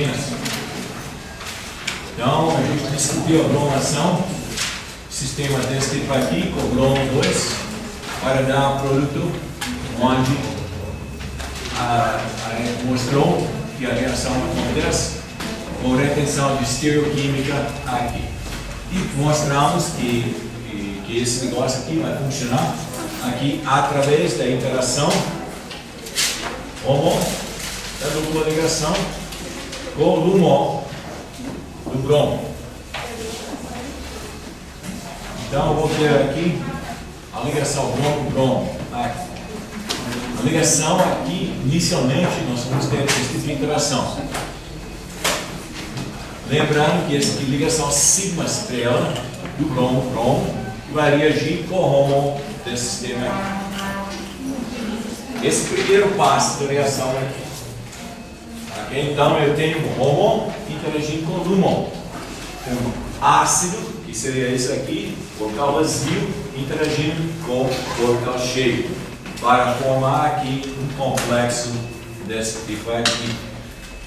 proteínas. Então, a gente discutiu a bromação, sistema desse tipo aqui, com bromo 2, para dar um produto onde mostrou que a reação acontece com retenção de estereoquímica aqui. E mostramos que esse negócio aqui vai funcionar aqui através da interação homo, da dupla ligação, com o LUMO do bromo. Então eu vou ter aqui a ligação bromo-bromo. A ligação aqui, inicialmente, nós vamos ter esse tipo de interação. Lembrando que essa aqui, ligação sigma estrela do bromo-bromo, vai reagir com o HOMO desse sistema aqui. Esse primeiro passo da reação aqui. Okay? Então eu tenho o HOMO interagindo com o LUMO. Ácido, que seria esse aqui, orbital vazio, interagindo com o orbital cheio, para formar aqui um complexo desse tipo aqui.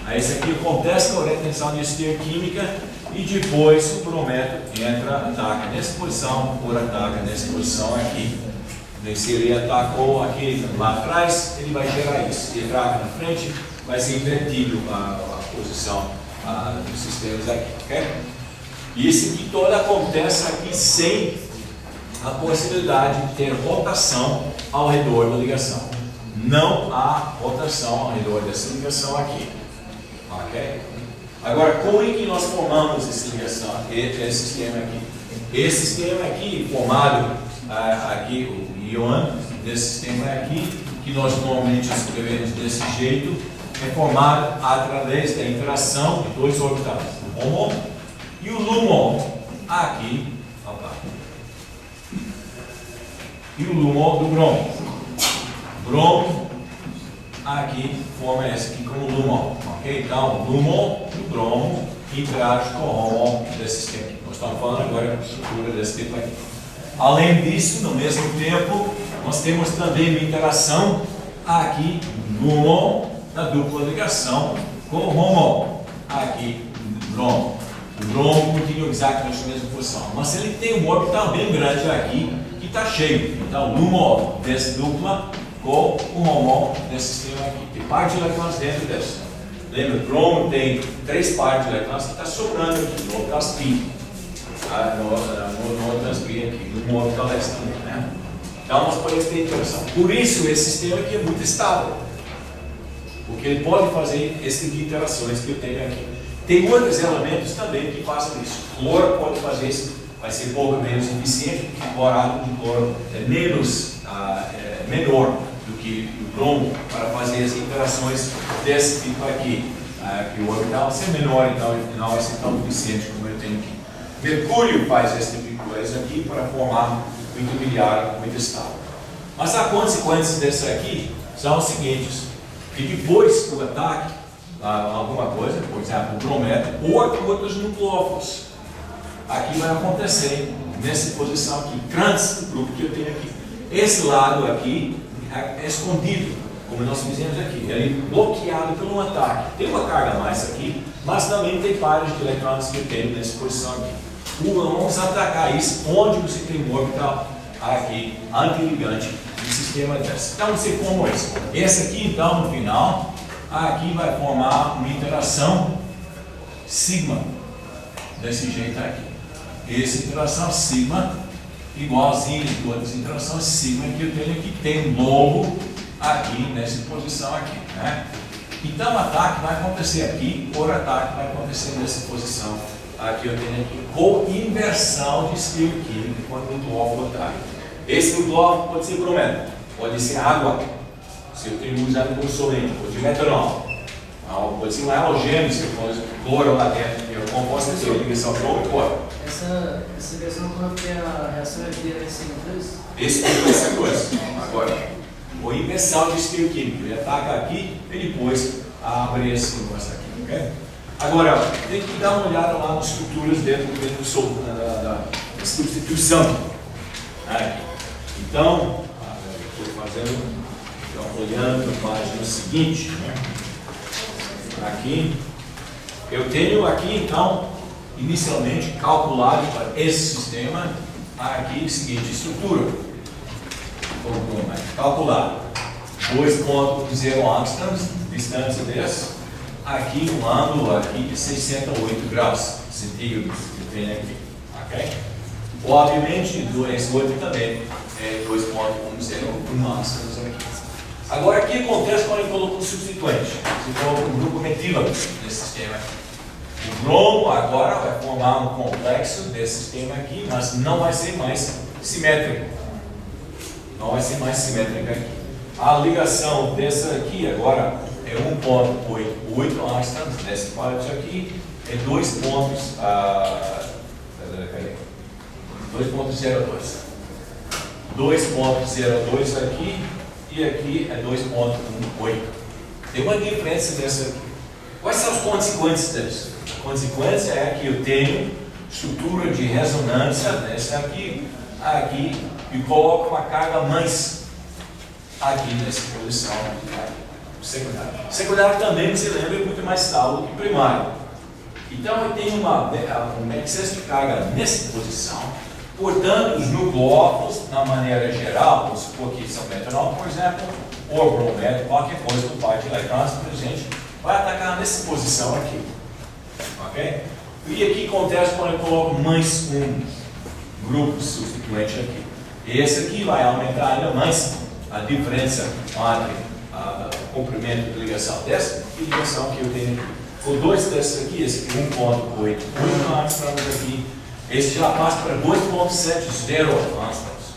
Aí esse aqui acontece com a retenção de estereoquímica e depois o brometo entra, ataca nessa posição, por ataca nessa posição aqui. Se ele atacou aqui lá atrás, ele vai gerar isso. Se ele ataca na frente, vai ser invertido a posição dos sistemas aqui. Okay? E isso aqui todo acontece aqui sem a possibilidade de ter rotação ao redor da ligação. Não há rotação ao redor dessa ligação aqui. Ok? Agora, como é que nós formamos essa ligação, esse sistema aqui? Esse sistema aqui, formado aqui, o íon desse sistema aqui, que nós normalmente escrevemos desse jeito, é formado através da interação de dois orbitais, o HOMO e o LUMO aqui, e o LUMO do bromo. Bromo aqui forma esse aqui como LUMO. Okay? Então, o LUMO do bromo interage com o HOMO desse sistema aqui. Nós estamos falando agora da estrutura desse tipo aqui. Além disso, no mesmo tempo, nós temos também uma interação aqui do LUMO da dupla ligação com o HOMO aqui do bromo. O bromo continua exatamente na mesma posição, mas ele tem um orbital bem grande aqui que está cheio. Então, o LUMO dessa dupla com o HOMO desse sistema aqui. Tem parte de elétrons dentro dessa. Lembra, o bromo tem 3 partes de elétrons que está sobrando aqui no orbital spin. No orbital spin aqui, no orbital S também, né? Então, nós podemos ter interação. Por isso, esse sistema aqui é muito estável. Porque ele pode fazer esse tipo de interações que eu tenho aqui. Tem outros elementos também que fazem isso. O cloro pode fazer isso, vai ser um pouco menos eficiente, porque o clorato de cloro é menor do que o bromo para fazer as interações desse tipo aqui. Que o orbital vai ser menor, então não vai ser tão eficiente como eu tenho aqui. Mercúrio faz esse tipo de coisa aqui para formar um intermediário muito estável. Mas as consequências dessa aqui são as seguintes: que depois do ataque, alguma coisa, por exemplo, o brometo ou outros nucleófilos, aqui vai acontecer nessa posição aqui, trans, o grupo que eu tenho aqui. Esse lado aqui é escondido, como nós fizemos aqui, ele é bloqueado por um ataque. Tem uma carga a mais aqui, mas também tem pares de elétrons que eu tenho nessa posição aqui. Vamos atacar isso onde você tem um orbital aqui, antiligante, do sistema desse. Então você forma isso. Esse aqui, então, no final, aqui vai formar uma interação sigma, desse jeito aqui. Essa interação sigma, igualzinho de todas as interações sigma que eu tenho aqui, tem um lobo aqui, nessa posição aqui, né? Então o ataque vai acontecer aqui, o ataque vai acontecer nessa posição aqui eu tenho aqui, com inversão de estereoquímica quando o nucleófilo ataca. Esse nucleófilo pode ser brometo, pode ser água, se eu tenho usado como solente, pode ser metanol, pode ser um halogênio, se eu pôr cloro lá dentro, eu composto de ligação bromo e cloro. Essa ligação não tem a reação é via SN2? Esse tipo de coisa. Agora, ou inversão de estereoquímica, ele ataca aqui e depois abre esse negócio aqui, ok? Agora, tem que dar uma olhada lá nas estruturas dentro da substituição. Aqui. Então, estou olhando a página seguinte, né? Aqui, Eu tenho aqui, então, inicialmente calculado para esse sistema, aqui a seguinte estrutura. Calcular 2,0 angstroms, distância desse, aqui um ângulo aqui de 68 graus centígrados, que vem aqui, ok? Obviamente, esse outro também é 2,101 angstroms aqui. Agora, o que acontece quando eu coloco um substituinte? Se coloco um grupo metílico nesse sistema aqui. O bromo agora vai formar um complexo desse sistema aqui, mas não vai ser mais simétrico. Não vai ser mais simétrico aqui. A ligação dessa aqui agora é 1,88 angstroms, desse parte aqui é 2,02. 2,02 aqui e aqui é 2,18. Tem uma diferença dessa aqui. Quais são as consequências disso? A consequência é que eu tenho estrutura de ressonância dessa aqui, e coloco uma carga mais aqui nessa posição secundária. Secundário também, você lembra, é muito mais estável do que primário. Então eu tenho um excesso de carga nessa posição. Portanto, os nucleófilos, na maneira geral, vamos supor que são metanol, por exemplo, ou bromério, qualquer coisa com parte de elétrons presente, vai atacar nessa posição aqui. Ok? E aqui acontece quando eu coloco mais um grupo substituinte aqui. Esse aqui vai aumentar ainda mais a diferença entre o comprimento de ligação dessa e ligação que eu tenho aqui. Com dois desses aqui, esse aqui 1,88 angstroms aqui, esse já passa para 2,70 angstroms,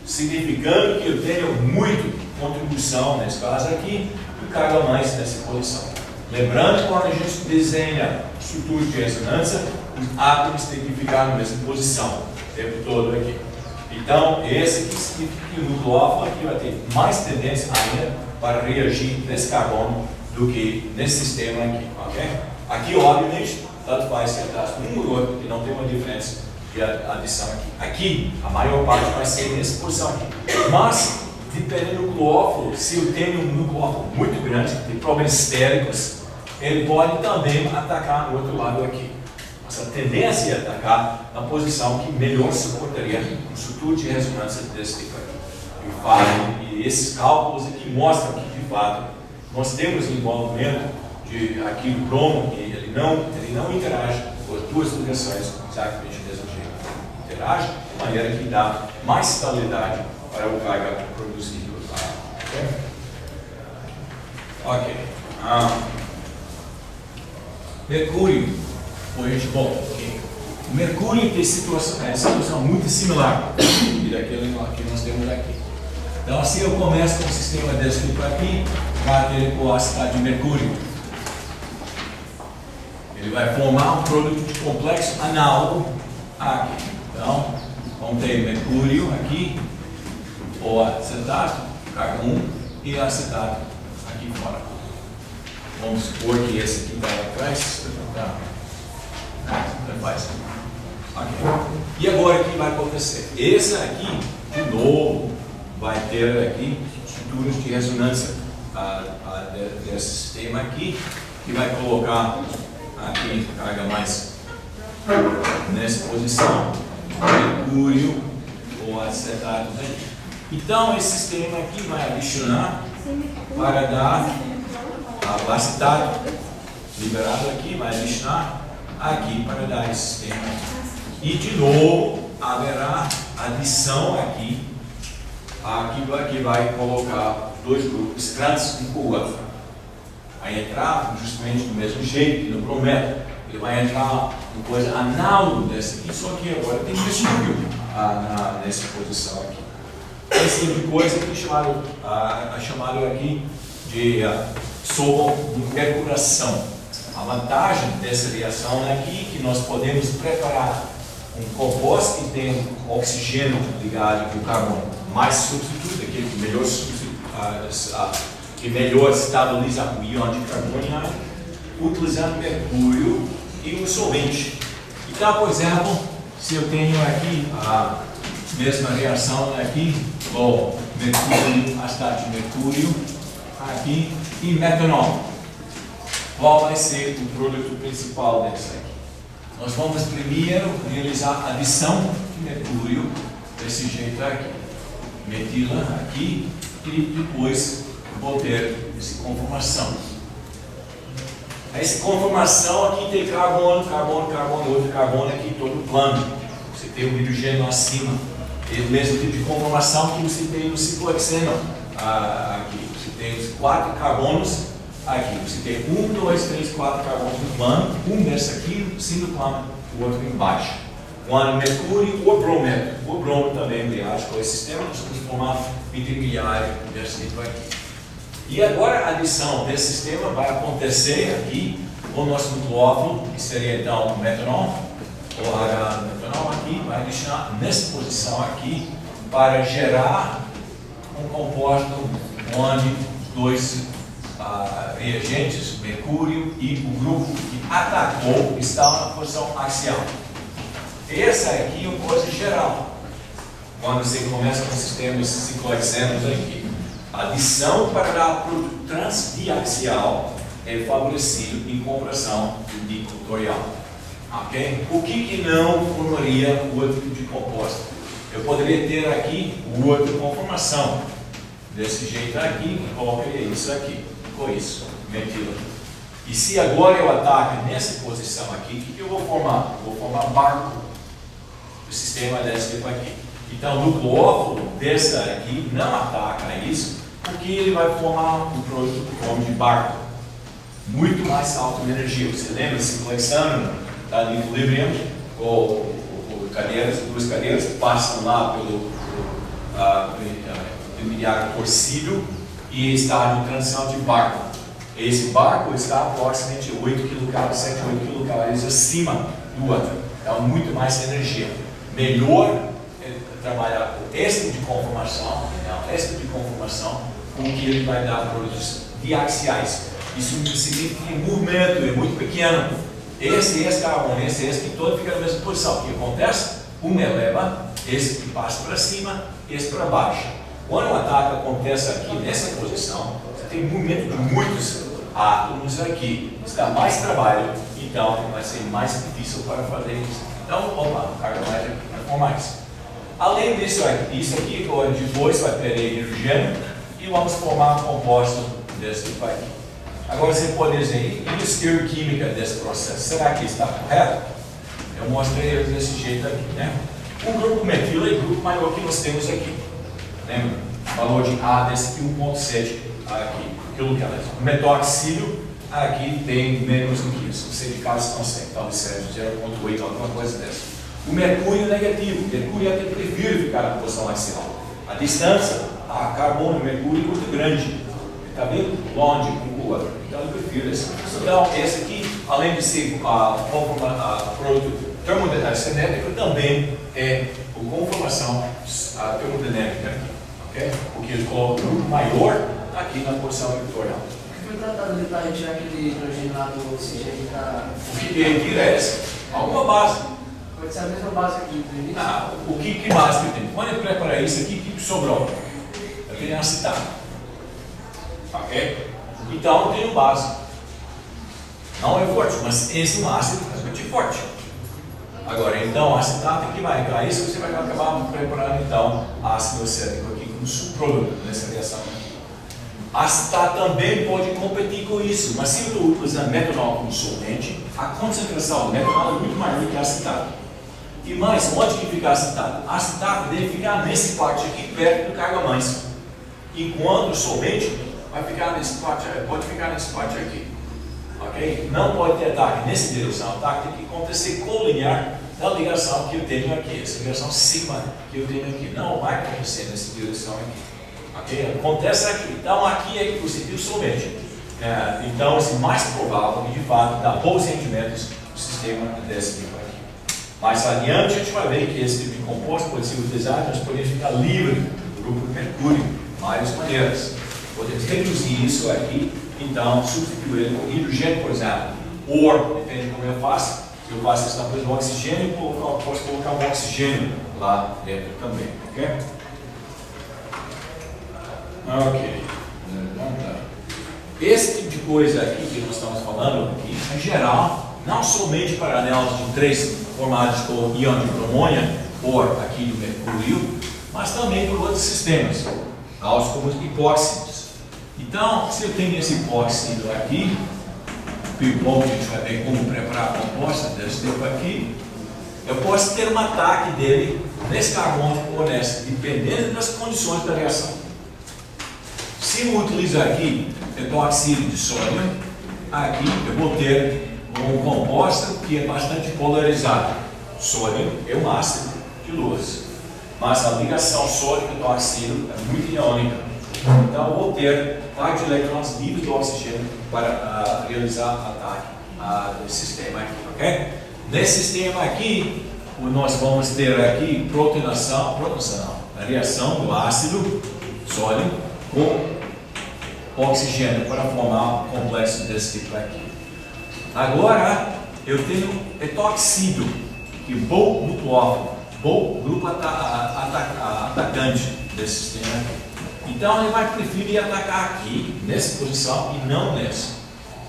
significando que eu tenho muito contribuição nesse caso aqui e carga mais nessa posição. Lembrando, quando a gente desenha estrutura de ressonância, os átomos têm que ficar na mesma posição o tempo todo aqui. Então, esse aqui significa que o nucleófilo aqui vai ter mais tendência ainda para reagir nesse carbono do que nesse sistema aqui, ok? Aqui, obviamente, tanto faz se atrás um ou outro, que não tem uma diferença de adição aqui. Aqui, a maior parte vai ser nessa posição aqui. Mas, dependendo do nucleófilo, se eu tenho um nucleófilo muito grande, que tem problemas estéricos, ele pode também atacar no outro lado aqui. Mas a tendência é atacar na posição que melhor suportaria um estrutura de ressonância desse tipo aqui. E esses cálculos aqui mostram que, de fato, nós temos envolvimento de aqui do bromo, que ele não interage com as duas ligações exatamente do mesmo jeito. Interage de maneira que dá mais estabilidade para o carga produzido. Ok. Mercúrio. Hoje, bom, o Mercúrio tem situação muito similar daquele que nós temos aqui. Então, assim eu começo com o sistema desse tipo aqui, para ter com a cidade de Mercúrio. Ele vai formar um produto de complexo análogo aqui. Então, vamos ter Mercúrio aqui, ou acetato, carga 1, e acetato aqui fora. Vamos supor que esse aqui vai atrás. Okay. E agora o que vai acontecer? Esse aqui, de novo, vai ter aqui estruturas de ressonância desse sistema aqui, que vai colocar aqui carga mais nessa posição, mercúrio ou acetato aqui. Então esse sistema aqui vai adicionar para dar o acetato liberado aqui, vai adicionar aqui para dar esse sistema aqui. E de novo haverá adição aqui que vai colocar dois grupos trans um com o outro. Vai entrar justamente do mesmo jeito que no bromério. Ele vai entrar uma coisa análoga dessa aqui, só que agora tem mercúrio nessa posição aqui. Esse tipo de coisa aqui chamado aqui de sobremercuração. A vantagem dessa reação aqui é que nós podemos preparar um composto que tem oxigênio ligado com carbono mais substituto, aquele que melhor estabiliza o íon de carbono, utilizando mercúrio e um solvente. Então, por exemplo, se eu tenho aqui a mesma reação aqui, ou mercúrio, acetato de mercúrio, aqui, e metanol. qual vai ser o produto principal desse aqui. Nós vamos primeiro realizar a adição de mercúrio desse jeito aqui. Metila aqui e depois vou ter essa conformação. Essa conformação aqui tem carbono, carbono, carbono e outro carbono aqui todo plano. Você tem o hidrogênio acima. É o mesmo tipo de conformação que você tem no ciclohexeno aqui. Você tem os 4 carbonos aqui. Você tem 1, 2, 3, 4 carbonos no plano. Um desse aqui, sim no plano, o outro embaixo. Quando mercúrio ou bromuro. O bromo também reage com esse sistema, nós vamos formar intermediário desse tipo aqui. E agora a adição desse sistema vai acontecer aqui com o nosso nucleófilo, que seria então o metanol, ou H metanol aqui, vai deixar nessa posição aqui para gerar um composto onde dois reagentes, mercúrio e o grupo que atacou, estão na posição axial. Essa aqui é uma coisa geral. Quando você começa com sistemas ciclohexenos aqui, a adição para dar produto transdiaxial é favorecido em compressão dictatorial. Okay? O que não formaria o outro tipo de composto? Eu poderia ter aqui outra conformação. Desse jeito aqui, colocaria isso aqui. Com isso, metila. E se agora eu ataco nessa posição aqui, o que eu vou formar? Eu vou formar barco. O sistema desse tipo aqui. Então, o nucleófilo dessa aqui não ataca isso, porque ele vai formar um produto em forma de barco. Muito mais alta em energia. Você lembra do ciclohexano? Está em equilíbrio, ou cadeiras, duas cadeiras passam lá pelo intermediário torcido e está em transição de barco. Esse barco está aproximadamente 8 kcal, 7, 8 kcal acima do outro. Então, muito mais energia. Melhor trabalhar com esse tipo de conformação, com que ele vai dar produtos diaxiais. Isso significa que o movimento é muito pequeno. Esse carbono, esse que todo fica na mesma posição. O que acontece? Um eleva, esse que passa para cima, esse para baixo. Quando o ataque acontece aqui nessa posição, você tem movimento de muitos átomos aqui. Está mais trabalho, então vai ser mais difícil para fazer isso. Então, a carga mais vai formar isso. Além disso, isso aqui, agora depois vai perder hidrogênio e vamos formar um composto desse tipo aqui. Agora você pode dizer, e a estereoquímica desse processo? Será que está correto? Eu mostrei eles desse jeito aqui, né? O grupo metila e o grupo maior que nós temos aqui. Lembra? O valor de A desse aqui, 1,7 aqui. Aquilo que ela diz. O metoxílio aqui tem menos do que isso. Os silicatos estão sempre, talvez seja 0,8, alguma coisa dessa. O mercúrio é negativo. O mercúrio até prefere ficar na posição axial. A distância, a carbono e mercúrio é muito grande. Está bem longe um com o outro. Então eu prefiro esse. Então, esse aqui, além de ser produto termodinâmico, também é a conformação termodinâmica. Okay? Porque ele coloca o grupo maior aqui na posição vetorial. O que foi tratado de retirar aquele hidrogênio lá do oxigênio que está... O que retira é esse? Alguma base. Pode ser a mesma base aqui do início? O que mais que tem? Quando ele prepara isso aqui, o que sobrou? Ele é acetato. Ok? Então tem base. Não é forte, mas esse é um ácido bastante forte. Agora, então, acetato que vai entrar isso, você vai acabar preparando então ácido acético aqui como subproduto nessa reação aqui. Acetato também pode competir com isso, mas se eu estou usando metanol como solvente, a concentração do metanol é muito maior do que acetato. E mais, onde que fica acetato? Acetato deve ficar nesse parte aqui, perto do carga-mães. Enquanto o solvente vai ficar nesse parte, pode ficar nesse parte aqui. Ok? Não pode ter ataque nessa direção. O ataque tem que acontecer colinear da ligação que eu tenho aqui. Essa ligação sigma que eu tenho aqui. Não vai acontecer nessa direção aqui. Ok? Acontece aqui. Então aqui é que você tem o solvente. Então, é mais provável que de fato dá bons rendimentos no sistema desse tipo aqui. Mais adiante a gente vai ver que esse tipo de composto pode ser utilizado, nós podemos ficar livre do grupo de mercúrio de várias maneiras. Podemos reduzir isso aqui, então substituir ele com hidrogênio, por exemplo, ou, depende de como eu faço, se eu faço isso na coisa do oxigênio, posso colocar um oxigênio lá dentro também, ok? Ok. Esse tipo de coisa aqui que nós estamos falando aqui, em geral, não somente para anéis de 3 formados com íon de bromônia, ou aqui do mercúrio, mas também por outros sistemas, tais como os hipóxidos. Então, se eu tenho esse hipóxido aqui, bom, a gente vai ver como preparar a composta desse tipo aqui, eu posso ter um ataque dele nesse carbono ou nesse, dependendo das condições da reação. Se eu utilizar aqui etoxídeo de sódio, aqui eu vou ter um composto que é bastante polarizado. Sódio é um ácido de luz, mas a ligação sódio-etoxídeo é muito iônica. Então eu vou ter par de elétrons livres do oxigênio para realizar ataque desse sistema aqui, ok? Nesse sistema aqui, nós vamos ter aqui protonação, a reação do ácido sólido com oxigênio para formar um complexo desse tipo aqui. Agora, eu tenho etoxídeo, que bom nucleófilo, bom grupo atacante desse sistema aqui. Então, ele vai preferir atacar aqui, nessa posição, e não nessa.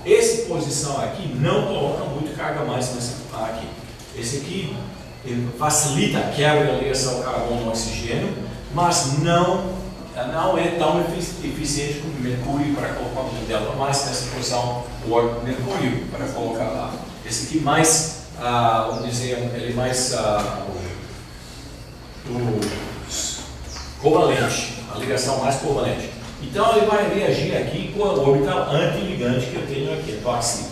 Essa posição aqui não coloca muito carga mais nessa aqui. Esse aqui facilita a quebra da ligação carbono-oxigênio, mas não é tão eficiente como o mercúrio para colocar o delta mais nessa posição, ou mercúrio para colocar lá. Esse aqui mais, vamos dizer, ele mais covalente, a ligação mais covalente. Então ele vai reagir aqui com a orbital antiligante que eu tenho aqui, etoxídeo.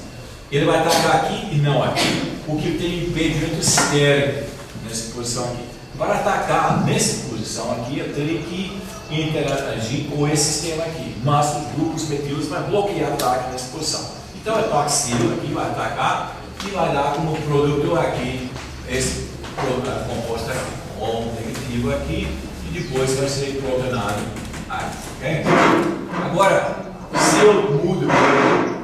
Ele vai atacar aqui e não aqui, o que tem impedimento estéreo nessa posição aqui. Para atacar nessa posição aqui, eu teria que interagir com esse sistema aqui, mas os grupos metilos vai bloquear o ataque nessa posição. Então o etoxídeo aqui vai atacar e vai dar como produto aqui esse composto aqui, com negativo aqui, e depois vai ser protonado aqui, ok? Agora, se eu mudo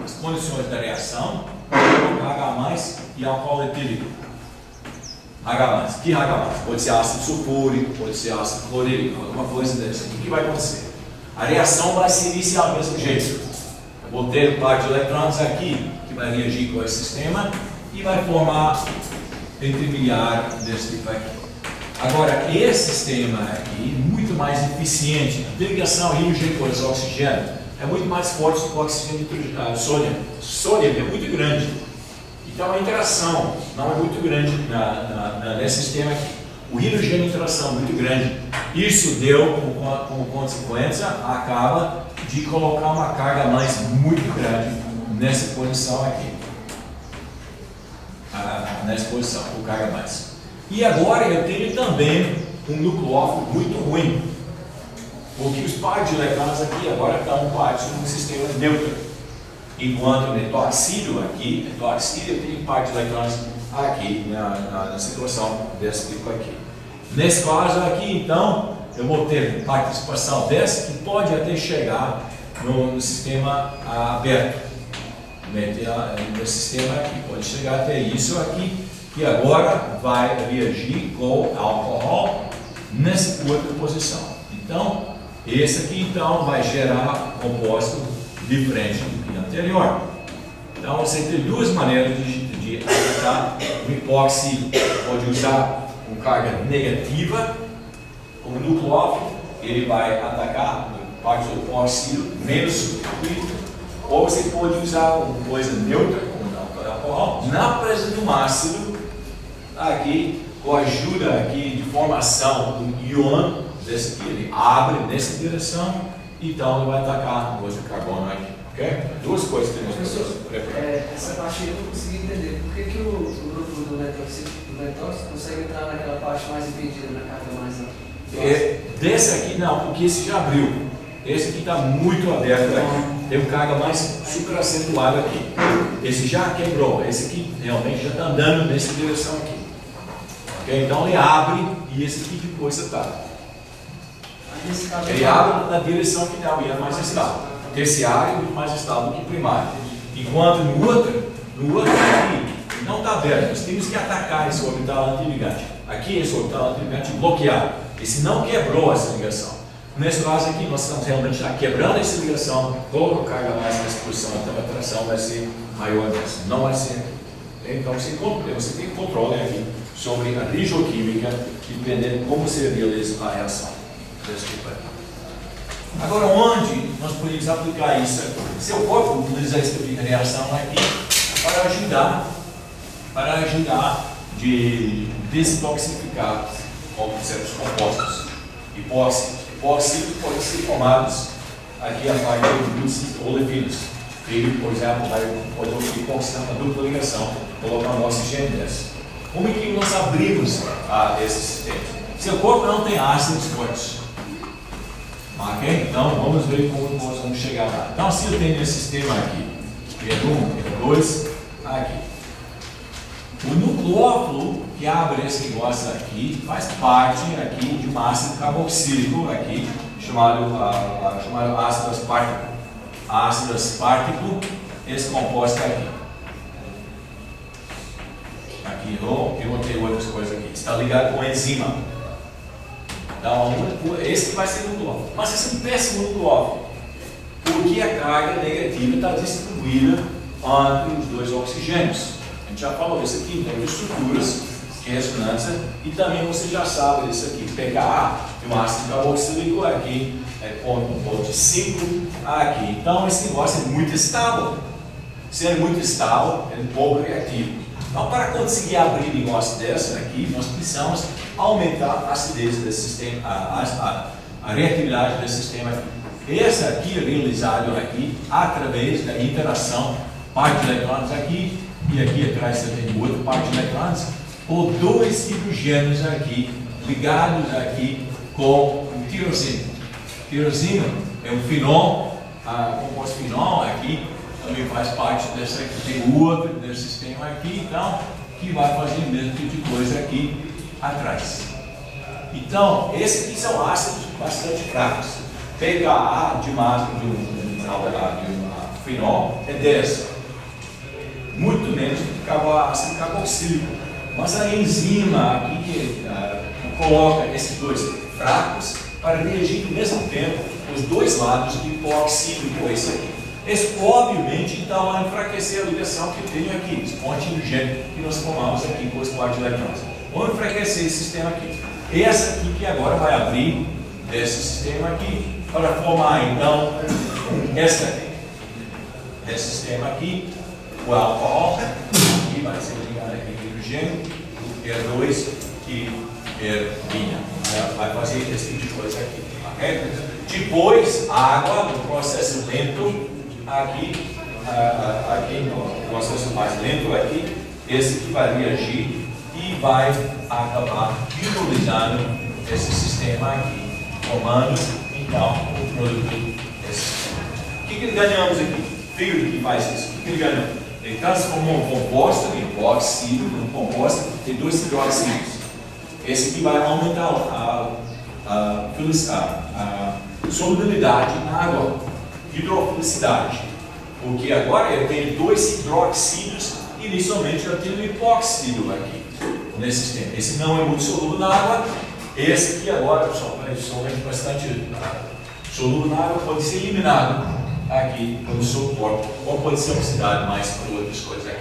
as condições da reação, eu vou H+ e álcool etílico. H+. Que H+? Pode ser ácido sulfúrico, pode ser ácido clorídrico, alguma coisa dessa. O que vai acontecer? A reação vai se iniciar do mesmo jeito. Eu vou ter um par de eletrões aqui, que vai reagir com esse sistema, e vai formar intermediário desse tipo aqui. Agora, esse sistema aqui é muito mais eficiente. A ligação hidrogênio com esse oxigênio é muito mais forte do que o oxigênio de sódio. Sódio é muito grande. Então a interação não é muito grande nesse sistema aqui. O hidrogênio de interação é muito grande. Isso deu como consequência, acaba de colocar uma carga mais muito grande nessa posição aqui. Nessa posição, com carga mais. E agora eu tenho também um nucleófilo muito ruim. Porque os pares de elétrons aqui agora estão parte de um sistema neutro. Enquanto no etoxídeo aqui, tem par de elétrons aqui na situação desse tipo aqui. Nesse caso aqui, então, eu vou ter participação dessa que pode até chegar no sistema aberto. Nesse sistema aqui, pode chegar até isso aqui, que agora vai reagir com álcool nessa outra posição. Então, esse aqui então vai gerar composto diferente do que anterior. Então você tem duas maneiras de atacar o hipóxido. Pode usar com carga negativa, como nucleófilo, ele vai atacar parte do hipóxido menos substituído, ou você pode usar uma coisa neutra, como alcool, na presença de um ácido, aqui, com a ajuda aqui de formação do íon desse aqui, ele abre nessa direção, então ele vai atacar o outro carbono aqui, ok? Duas coisas que nós precisamos preparar. Essa parte aí eu não consegui entender. Por que o grupo do netox consegue entrar naquela parte mais impedida, na carga mais alta? Desse aqui não, porque esse já abriu. Esse aqui está muito aberto aqui. Tem uma carga mais super acentuada aqui. Esse já quebrou. Esse aqui realmente já está andando nessa direção aqui. Okay? Então ele abre e esse aqui depois está. Ele abre na direção final e é mais estável. Terciário é muito mais estável do que primário. Enquanto no outro aqui não está aberto. Nós temos que atacar esse orbital antiligante. Aqui esse orbital antiligante bloqueado. Esse não quebrou essa ligação. Nesse caso aqui, nós estamos realmente quebrando essa ligação, colocando carga mais nessa posição, então a tração vai ser maior dessa, não vai ser. Então você tem controle aqui sobre a regioquímica, dependendo de como você realiza a reação. Desculpa. Agora, onde nós podemos aplicar isso? Seu corpo utiliza essa reação aqui para ajudar de desintoxicar certos compostos. Hipóxido pode ser formados aqui a partir de glúcidos olefinos. Ele, por exemplo, pode epoxidar uma dupla ligação, colocando oxigênio nessa. Como é que nós abrimos esse sistema? Seu corpo não tem ácidos fortes. Ok? Então, vamos ver como nós vamos chegar lá. Então, se eu tenho esse sistema aqui, P1, P2, aqui. O nucleófilo que abre esse negócio aqui faz parte aqui de um ácido carboxílico aqui, chamado ácido aspartico. Ácido aspartico, esse composto aqui. Aqui, eu botei outras coisas aqui. Está ligado com enzima. Então, esse vai ser o nucleófilo. Mas esse é um péssimo nucleófilo, porque a carga negativa está distribuída entre os dois oxigênios. A gente já falou isso aqui, então, de estruturas de ressonância, e também você já sabe disso aqui, pKa de um ácido carboxílico aqui, ponto 5 aqui. Então, esse negócio é muito estável. Sendo muito estável, é pouco reativo. Então, para conseguir abrir um negócio desse aqui, nós precisamos aumentar a acidez desse sistema, a reatividade desse sistema aqui. Esse aqui é realizado aqui através da interação par de elétrons aqui, e aqui atrás você tem outro par de elétrons, por dois hidrogênios aqui, ligados aqui com o tirosina. Tirosina é um fenol, composto fenol aqui, também faz parte dessa aqui, tem outro desse sistema aqui, então, que vai fazer o mesmo tipo de coisa aqui atrás. Então, esses aqui são ácidos bastante fracos. pKa de um fenol é 10. Muito menos do que o ácido carboxílico. Mas a enzima aqui que coloca esses dois fracos para reagir ao mesmo tempo os dois lados de hipóxido com esse aqui. Esse, obviamente, então, vai enfraquecer a ligação que eu tenho aqui, esse ponte hidrogênio que nós formamos aqui com os par de elétrons. Vamos enfraquecer esse sistema aqui. Essa aqui que agora vai abrir desse sistema aqui para formar, então, essa aqui. Esse sistema aqui, o álcool, que vai ser ligado aqui com hidrogênio, o R2 e R'. Vai fazer esse tipo de coisa aqui. Okay? Depois, a água, no processo lento, aqui no processo mais lento aqui, esse que vai reagir e vai acabar hidrolisando esse sistema aqui, formando então o produto desse sistema. O que ganhamos aqui? Fígado que faz isso. O que ele ganhou? Ele transformou um composto de hipóxido num composto de dois hidroxílios. Esse aqui vai aumentar a solubilidade na água, hidrofilicidade, porque agora eu tenho dois hidroxílios e inicialmente eu tenho um hipóxido aqui nesse sistema. Esse não é muito solúvel na água, esse aqui agora, pessoal, é bastante solúvel na água, pode ser eliminado aqui pelo seu corpo, ou pode ser oxidado mais por outras coisas aqui.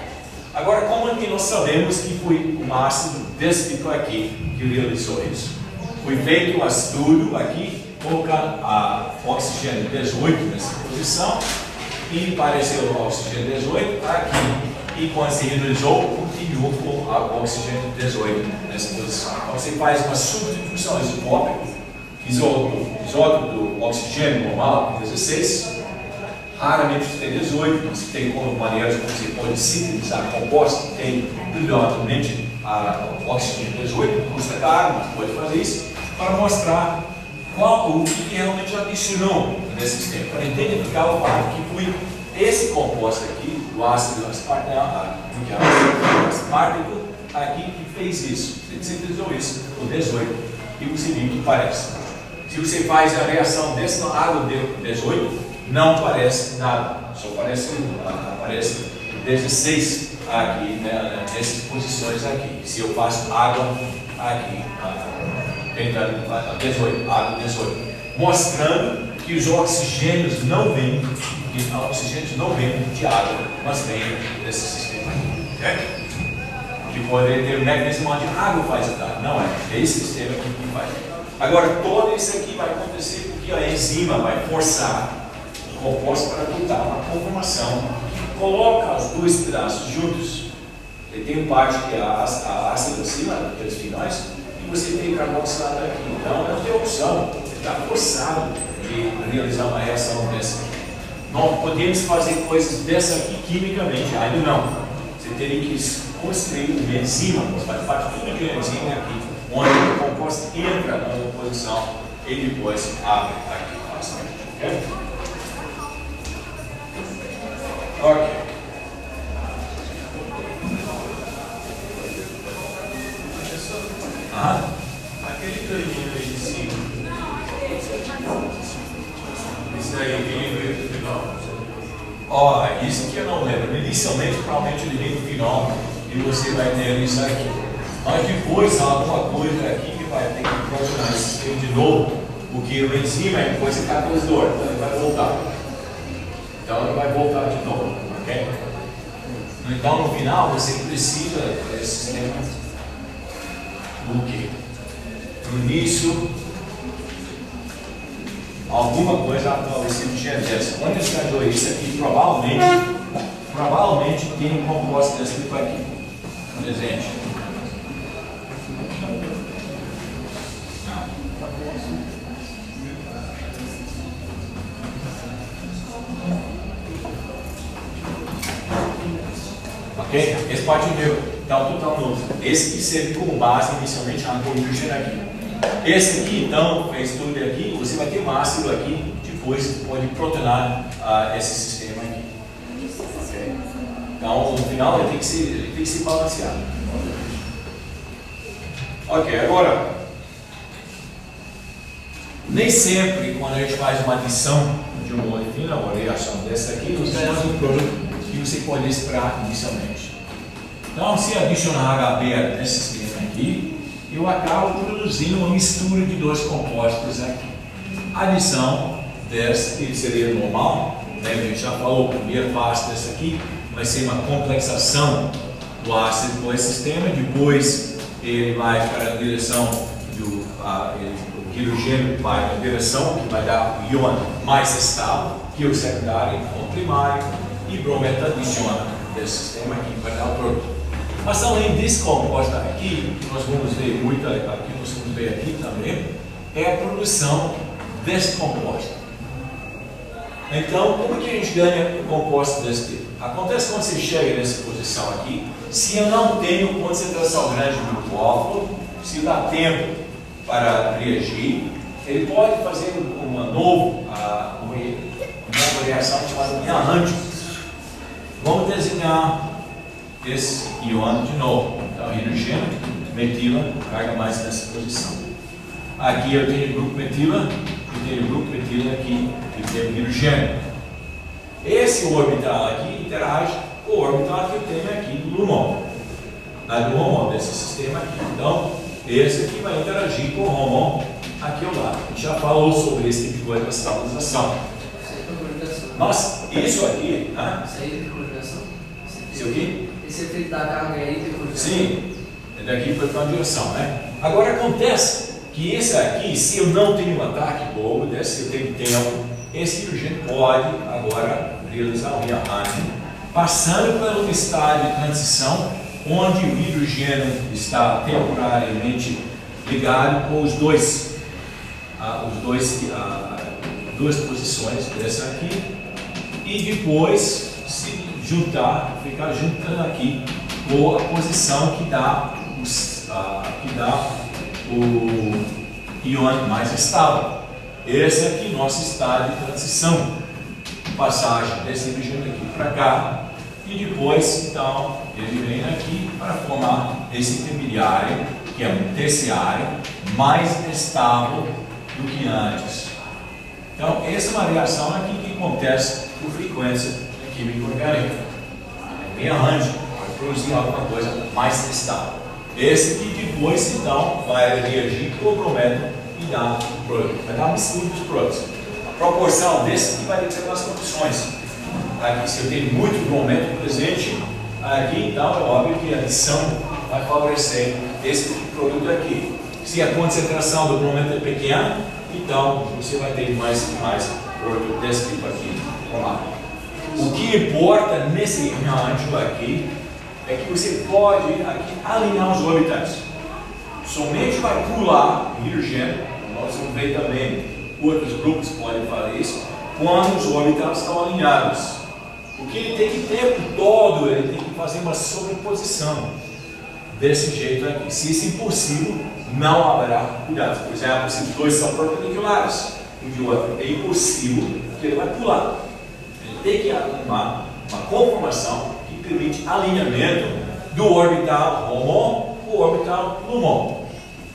Agora, como é que nós sabemos que foi um ácido desse tipo aqui que realizou isso? Foi feito um estudo aqui, colocando a oxigênio 18 nessa posição, e apareceu o oxigênio 18 aqui, e quando se realizou, continuou com a oxigênio 18 nessa posição. Então você faz uma substituição isótopo do oxigênio normal, 16, raramente tem 18, mas tem como maneiras como você pode sintetizar composto, tem predominantemente a oxigênio 18, custa caro, mas pode fazer isso, para mostrar o que realmente adicionou nesse sistema, para identificar o fato que foi esse composto aqui, o ácido aspartico aqui, que fez isso, ele sintetizou isso, o 18, e você viu que parece. Se você faz a reação dessa água de 18, não parece nada, só aparece 16 aqui, né, nessas posições aqui. Se eu faço água aqui, 18, água 18, mostrando que os oxigênios não vêm de água, mas vêm desse sistema aqui. Okay? Que poderia ter um mecanismo onde a água faz entrar. Não é esse sistema aqui que faz. Agora, todo isso aqui vai acontecer porque a enzima vai forçar o composto para voltar uma conformação que coloca os dois pedaços juntos. Ele tem parte que é a ácido acima, aqueles finais, e você tem carboxilato aqui. Então, não tem opção. Ele está forçado de realizar uma reação dessa. Não podemos fazer coisas dessa aqui quimicamente, ainda não. Você teria que construir uma enzima, você faz parte de tudo de uma enzima aqui, onde o composto entra na oposição e depois abre aqui. Ok? Ok. Aquele caninho aí de cima, isso aí, ele veio do final. Isso que eu não lembro. Inicialmente, provavelmente ele vem do final e você vai ter isso aqui. Mas depois há alguma coisa aqui que vai ter que proporcionar esse sistema de novo, porque o enzima é coisa catalisadora, então ele vai voltar. Então ele vai voltar de novo, ok? Então no final você precisa desse sistema do quê? No início, alguma coisa atualizada de genética. Onde você achou isso aqui? Provavelmente tem um composto desse tipo aqui. Presente. Ok? Esse parte meu. Então, total novo. Esse que serve como base inicialmente a hidrogênio aqui. Esse aqui, então, fez tudo aqui, você vai ter um ácido aqui, depois pode protonar esse sistema aqui. Okay? Então, no final, ele tem que se balancear. Ok, agora, nem sempre, quando a gente faz uma adição de um molécula, uma reação dessa aqui, nós ganhamos um produto que você pode esperar inicialmente. Então, se adicionar HB nesse sistema aqui, eu acabo produzindo uma mistura de dois compostos aqui. A adição dessa, que seria normal, né? A gente já falou, a primeira fase dessa aqui vai ser uma complexação do ácido com esse sistema, depois ele vai para a direção do o hidrogênio vai na direção que vai dar o íon mais estável, que é o secundário ou primário, e brometo adiciona desse sistema aqui para dar o produto. Mas além desse composto aqui, que nós vamos ver muito aqui, nós vamos ver aqui também, é a produção desse composto. Então, como que a gente ganha um composto desse tipo? Acontece quando você chega nessa posição aqui, se eu não tenho concentração grande no alcoól, se dá tempo para reagir, ele pode fazer uma nova reação chamada rearranjo. Vamos desenhar esse íon de novo. Então, hidrogênio, metila, carga mais nessa posição. Aqui eu tenho o grupo metila, e tenho o grupo metila aqui, que tem o hidrogênio. Esse orbital aqui interage com o orbital que eu tenho aqui do LUMON, do HOMON, desse sistema aqui. Então, esse aqui vai interagir com o HOMON aqui ao lado. A gente já falou sobre esse tipo de coisa, estabilização. Nossa, isso aqui, né? Isso aí tem coligação? Isso aqui? Esse efeito da carga aí tem coligação? Sim, é daqui para uma direção, né? Agora acontece que esse aqui, se eu não tenho um ataque logo, se eu tenho tempo, esse hidrogênio pode agora realizar um rearranjo, passando por um estágio de transição, onde o hidrogênio está temporariamente ligado com duas posições dessa aqui, e depois se juntar, ficar juntando aqui com a posição que dá o íon mais estável. Esse aqui é nosso estágio de transição, passagem desse hidrogênio aqui para cá, e depois então ele vem aqui para formar esse intermediário, que é um terciário mais estável do que antes. Então, essa é uma reação aqui que acontece por frequência na química orgânica. Rearranjo, vai produzir alguma coisa mais estável. Esse aqui depois, então, vai reagir com o brometo e dar o produto. Vai dar uma mistura dos produtos. A proporção desse aqui vai ter que ser nas condições. Aqui, se eu tenho muito brometo presente, aqui, então, é óbvio que a adição vai favorecer esse tipo de produto aqui. Se a concentração do brometo é pequena, então você vai ter mais produto desse tipo aqui. O que importa nesse rancho aqui é que você pode aqui alinhar os orbitais. Somente vai pular hidrogênio, nós vamos ver também outros grupos podem fazer isso, quando os orbitais estão alinhados. Porque ele tem que, o tempo todo, ele tem que fazer uma sobreposição desse jeito aqui. Se isso é impossível, não haverá cuidado. Por exemplo, se os dois são perpendiculares um de outro, é impossível que ele vai pular. Ele tem que arrumar uma conformação que permite alinhamento do orbital HOMO com o orbital LUMO.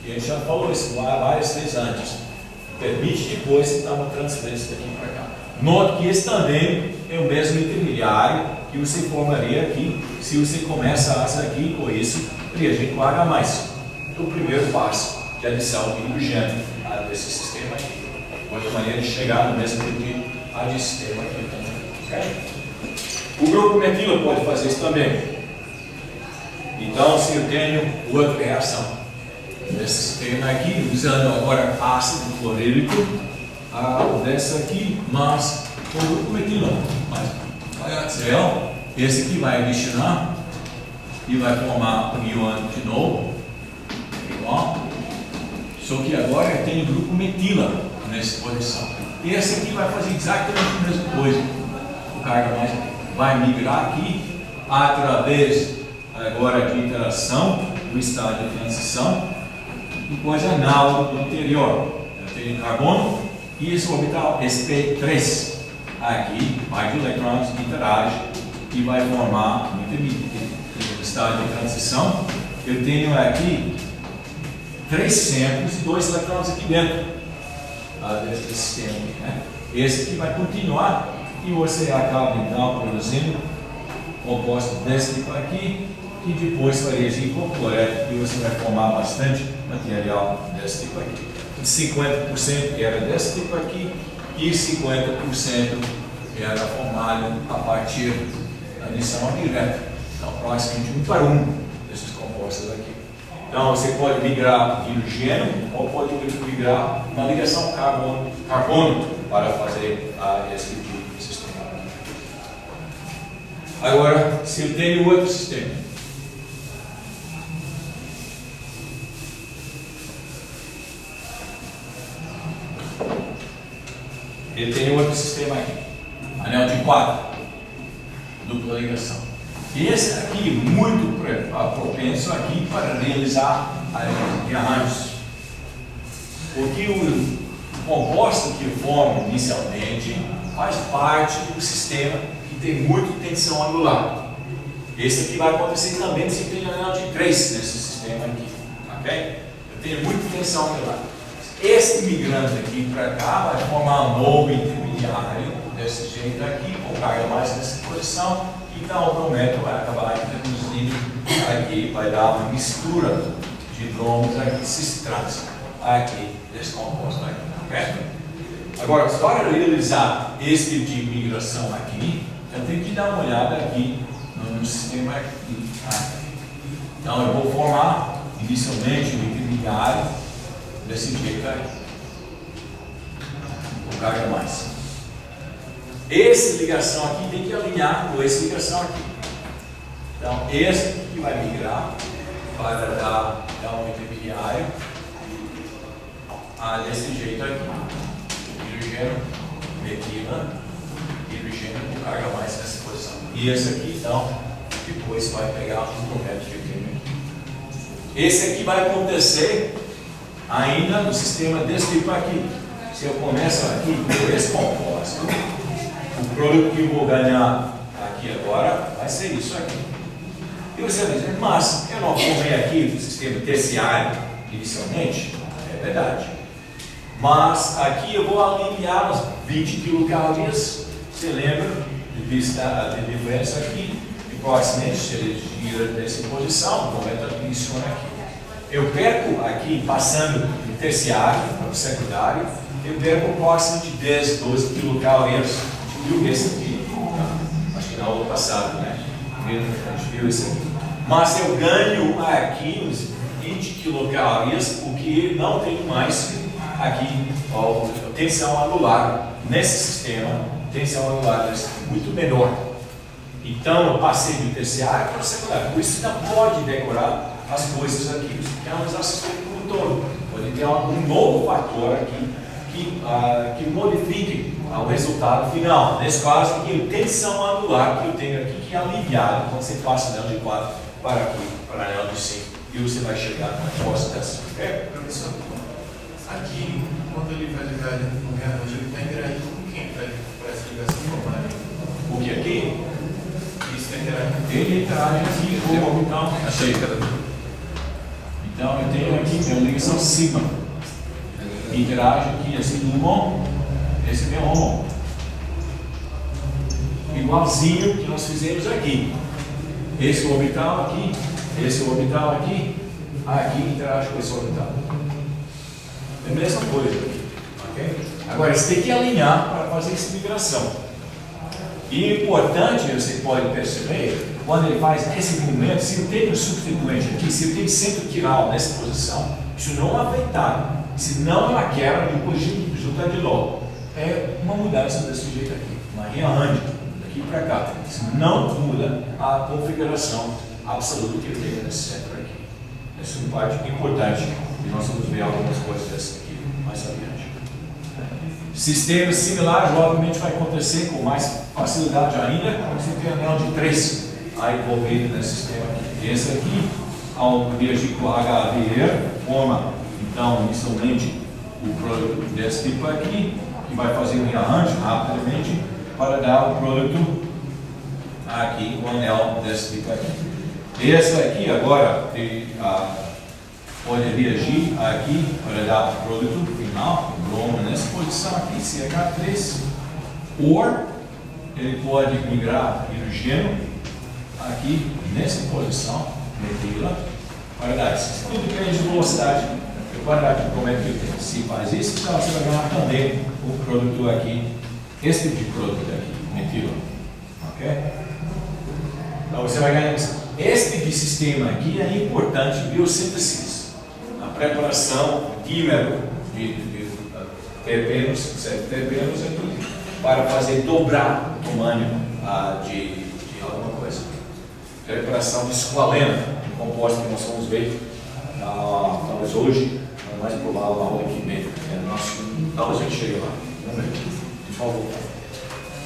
E a gente já falou isso várias vezes antes. Permite depois então uma transferência daqui para cá. Note que esse também é o mesmo intermediário que você formaria aqui se você começasse aqui com isso reagente com H+. O primeiro passo de adição de hidrogênio desse sistema aqui. Outra maneira de chegar no mesmo tipo de sistema aqui também. Okay? O grupo metila pode fazer isso também. Então, se eu tenho outra reação desse sistema aqui, usando agora ácido clorídrico, dessa aqui, mas o grupo metila. Esse aqui vai adicionar e vai formar um íon de novo. Igual. Só que agora eu tenho o grupo metila nessa posição. E esse aqui vai fazer exatamente a mesma coisa. O carga mais vai migrar aqui através agora de interação do estado de transição e coisa análoga do anterior. Eu tenho carbono e esse orbital sp3 aqui, mais de elétrons interage e vai formar no estado de transição. Eu tenho aqui 3 centros e 2 elétrons aqui dentro desse sistema. Né? Esse aqui vai continuar e você acaba então produzindo composto desse tipo aqui e depois vai reagir com o cloreto e você vai formar bastante material desse tipo aqui. 50% era desse tipo aqui e 50% era formado a partir da adição direta. Então, praticamente 1 para 1 desses compostos aqui. Então, você pode migrar de hidrogênio ou pode migrar uma ligação carbono para fazer esse tipo de sistema. Agora, se eu tenho outro sistema, ele tem outro sistema aqui, anel de 4, dupla ligação. E esse aqui é muito propenso aqui para realizar rearranjos. Porque o composto que forma inicialmente faz parte do sistema que tem muita tensão anular. Esse aqui vai acontecer também se tem anel de 3 nesse sistema aqui. Okay? Eu tenho muita tensão anular. Esse migrante aqui para cá vai formar um novo intermediário desse jeito aqui, com carga mais nessa posição. Então o brometo vai acabar introduzindo aqui, vai dar uma mistura de bromos aqui, cistratos aqui, desse composto aqui. Okay? Agora, para realizar esse tipo de migração aqui, eu tenho que dar uma olhada aqui no sistema aqui. Então eu vou formar inicialmente um intermediário desse jeito aqui, com carga mais. Essa ligação aqui tem que alinhar com essa ligação aqui. Então, esse aqui vai migrar para dar um intermediário desse jeito aqui. Hidrogênio, metila, hidrogênio com carga mais nessa posição. E esse aqui, então, depois vai pegar um brometo de hidrogênio. Esse aqui vai acontecer ainda no sistema desse tipo aqui. Se eu começo aqui com esse composto, o produto que eu vou ganhar aqui agora vai ser isso aqui. E você vai dizer, mas eu não formei aqui no sistema terciário inicialmente? É verdade. Mas aqui eu vou aliviar umas 20 quilocalorias. Você lembra de vista a diferença aqui? proximamente, se ele gira dessa posição, o momento adiciona aqui. Eu perco aqui, passando do terciário para o secundário, eu perco aproximadamente 10, 12 quilocalorias. A gente viu esse aqui, acho que na aula passada, né? A gente viu esse aqui. Mas eu ganho aqui uns 20 quilocalorias, porque não tenho mais aqui tensão anular nesse sistema, tensão anular muito menor. Então eu passei do terciário para o secundário. Por isso não pode decorar as coisas aqui, porque é um exercício como um todo. Pode ter um novo fator aqui que modifique o resultado final. Nesse caso aqui, a tensão anular que eu tenho aqui, que é aliviada quando você passa o anel de 4 para aqui, para o anel de 5. E você vai chegar na resposta dessa. Professor, aqui, quando ele vai ligar no rearranjo, ele está interagindo com quem para essa ligação formal? O que aqui? Isso está interagindo. Ele interage aqui com então, achei. Então eu tenho aqui minha ligação sigma. Interage aqui assim no HOMO, esse é meu HOMO. Igualzinho que nós fizemos aqui. Esse orbital aqui, esse orbital aqui, aqui interage com esse orbital. É a mesma coisa aqui. Okay? Agora você tem que alinhar para fazer essa migração. E importante, você pode perceber, quando ele faz esse movimento, se eu tenho substituinte aqui, se eu tenho centro quiral nessa posição, isso não é afetado. Se não ela quebra, depois resulta de logo. É uma mudança desse jeito aqui, uma rearranjo daqui para cá. Isso não muda a configuração absoluta que eu tenho nesse centro aqui. Essa é uma parte importante e nós vamos ver algumas coisas dessas aqui mais adiante. Sistemas similares, obviamente, vai acontecer com mais facilidade ainda quando você tem anel de 3 envolvido nesse sistema aqui. Esse aqui, ao reagir com HVE, forma então inicialmente o produto desse tipo aqui, que vai fazer um rearranjo rapidamente para dar o produto aqui com o anel desse tipo aqui. Esse aqui agora pode reagir aqui para dar o produto final, o bromo nessa posição aqui, CH3, ou ele pode migrar hidrogênio aqui nessa posição, metila, para dar isso. Tudo depende de velocidade, o quadrado como é que eu tenho. Se faz isso, então você vai ganhar também o produto aqui, esse tipo de produto aqui, metila. Ok? Então você vai ganhar isso. Esse tipo de sistema aqui é importante, biossíntese. A preparação dímero de terpenos aqui, para fazer dobrar o tamanho de alguma coisa. Preparação de esqualena, um composto que nós vamos ver talvez hoje, mais provável na aula que vem. Talvez a gente chegue lá. Vamos ver. Por favor.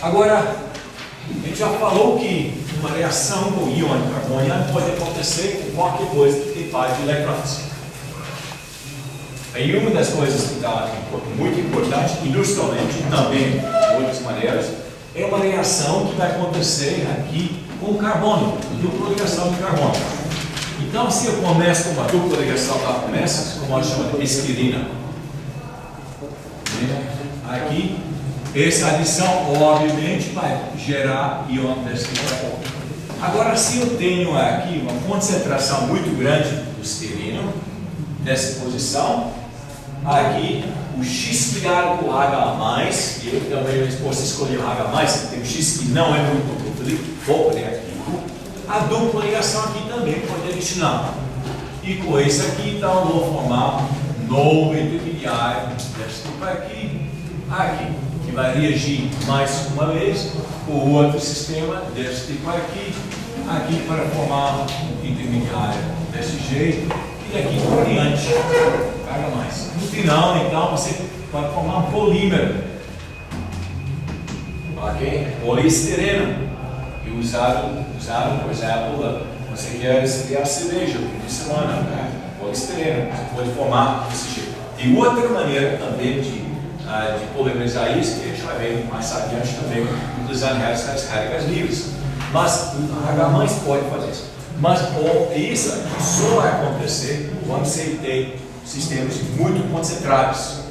Agora, a gente já falou que uma reação com íon de carbono pode acontecer com qualquer coisa que tem par de elétrons. E uma das coisas que está muito importante, industrialmente, também de outras maneiras, é uma reação que vai acontecer aqui com o carbono, dupla ligação de carbono. Então, se eu começo com uma dupla ligação, ela começa com uma chamada esquilina. Aqui, essa adição, obviamente, vai gerar íon desse carbono. Agora, se eu tenho aqui uma concentração muito grande do esquilino, nessa posição, aqui o X ligado com H+, e eu também posso escolher o H+, tem um X que não é muito pouco reativo, a dupla ligação aqui também pode adicionar. E com esse aqui, então, eu vou formar um novo intermediário desse tipo aqui, que vai reagir mais uma vez com o outro sistema desse tipo aqui para formar um intermediário desse jeito, e daqui por diante, carga mais. No final, então, você vai formar um polímero, ok? Poliestireno, que usado, por exemplo, você quer esfriar cerveja no fim de semana, né? Poliestireno, você pode formar desse jeito. Tem outra maneira também de polimerizar isso, que a gente vai ver mais adiante também, utilizando as cargas livres. Mas o H+ pode fazer isso. Mas isso aqui só vai acontecer quando você tem sistemas muito concentrados.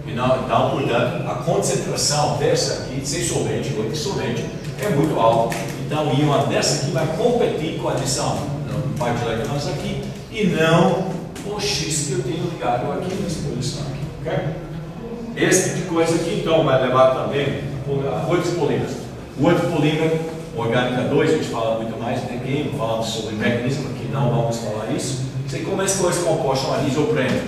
Então, portanto, a concentração dessa aqui, sem solvente ou dissolvente, é muito alta. Então, o íon dessa aqui vai competir com a adição do par de elétrons aqui e não o X que eu tenho ligado aqui nessa posição aqui, ok? Esse tipo de coisa aqui, então, vai levar também a outros polímeros. O outro polímero, orgânica 2, a gente fala muito mais aqui, falamos sobre mecanismo, aqui não vamos falar isso. Você começa com esse composto chamado isopreno.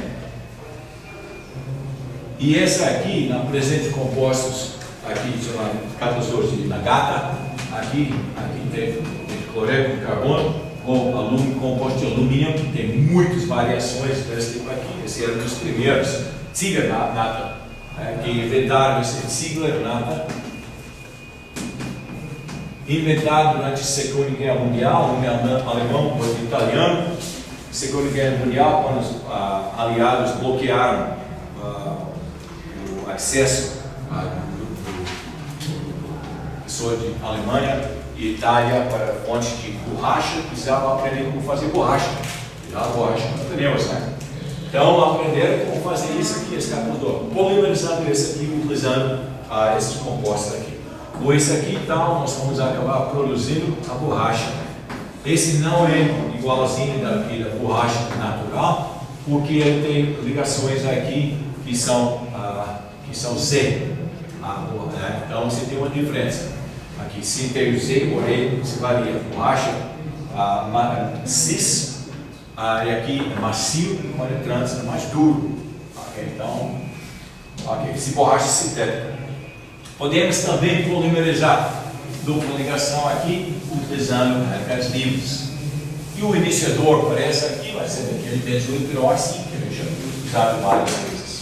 E essa aqui, na presença de compostos, aqui chamado catalisadores de Nagata, aqui tem cloreto de carbono, com alumínio, composto de alumínio, que tem muitas variações desse tipo aqui. Esse era um dos primeiros, Ziegler-Natta, que inventaram esse Ziegler-Natta, inventado durante a Segunda Guerra Mundial, um alemão, outro italiano. Segunda Guerra Mundial, quando os aliados bloquearam o acesso pessoas de Alemanha e Itália para fontes de borracha, precisavam aprender como fazer borracha. Já a borracha nós aprendemos, né? Então aprenderam como fazer isso aqui, esse catalisador, polimerizando esse aqui, utilizando esses compostos aqui. Com esse aqui, então, nós vamos acabar produzindo a borracha. Esse não é igualzinho da borracha natural, porque ele tem ligações aqui que são Z. Então você tem uma diferença. Aqui, se tem o Z, porém, se varia. Borracha cis, e aqui é macio, quando é trans é mais duro. Okay? Então, se borracha sintética. Podemos também polimerizar dupla ligação aqui, utilizando radicais livres. E o iniciador para essa aqui vai ser aquele benzoílo peróxido, que eu já usado várias vezes.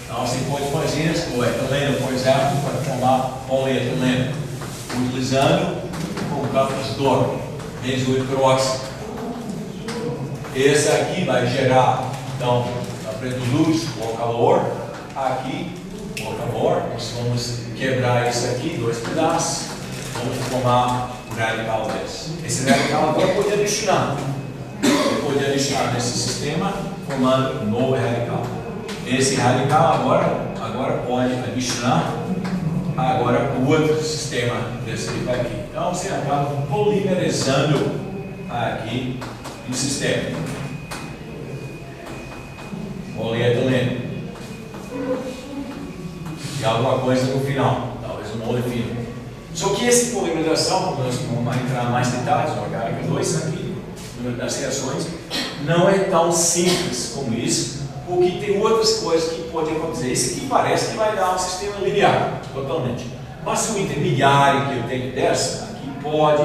Então você pode fazer isso com etileno, por exemplo, para formar polietileno, utilizando como catalisador benzoílo peróxido. Esse aqui vai gerar, então, a frente luz ou calor, aqui, o calor, nós vamos quebrar isso aqui, 2 pedaços, vamos formar um radical desse. Esse radical agora pode adicionar. Ele pode adicionar nesse sistema, formando um novo radical. Esse radical agora pode adicionar o outro sistema desse tipo aqui. Então você acaba polimerizando aqui o sistema. Polietileno. E alguma coisa no final, talvez um molde fino. Só que essa polimerização, nós vamos entrar em mais detalhes, orgânica 2 aqui, das reações, não é tão simples como isso, porque tem outras coisas que podem acontecer. Esse aqui parece que vai dar um sistema linear, totalmente. Mas se o intermediário que eu tenho dessa, aqui pode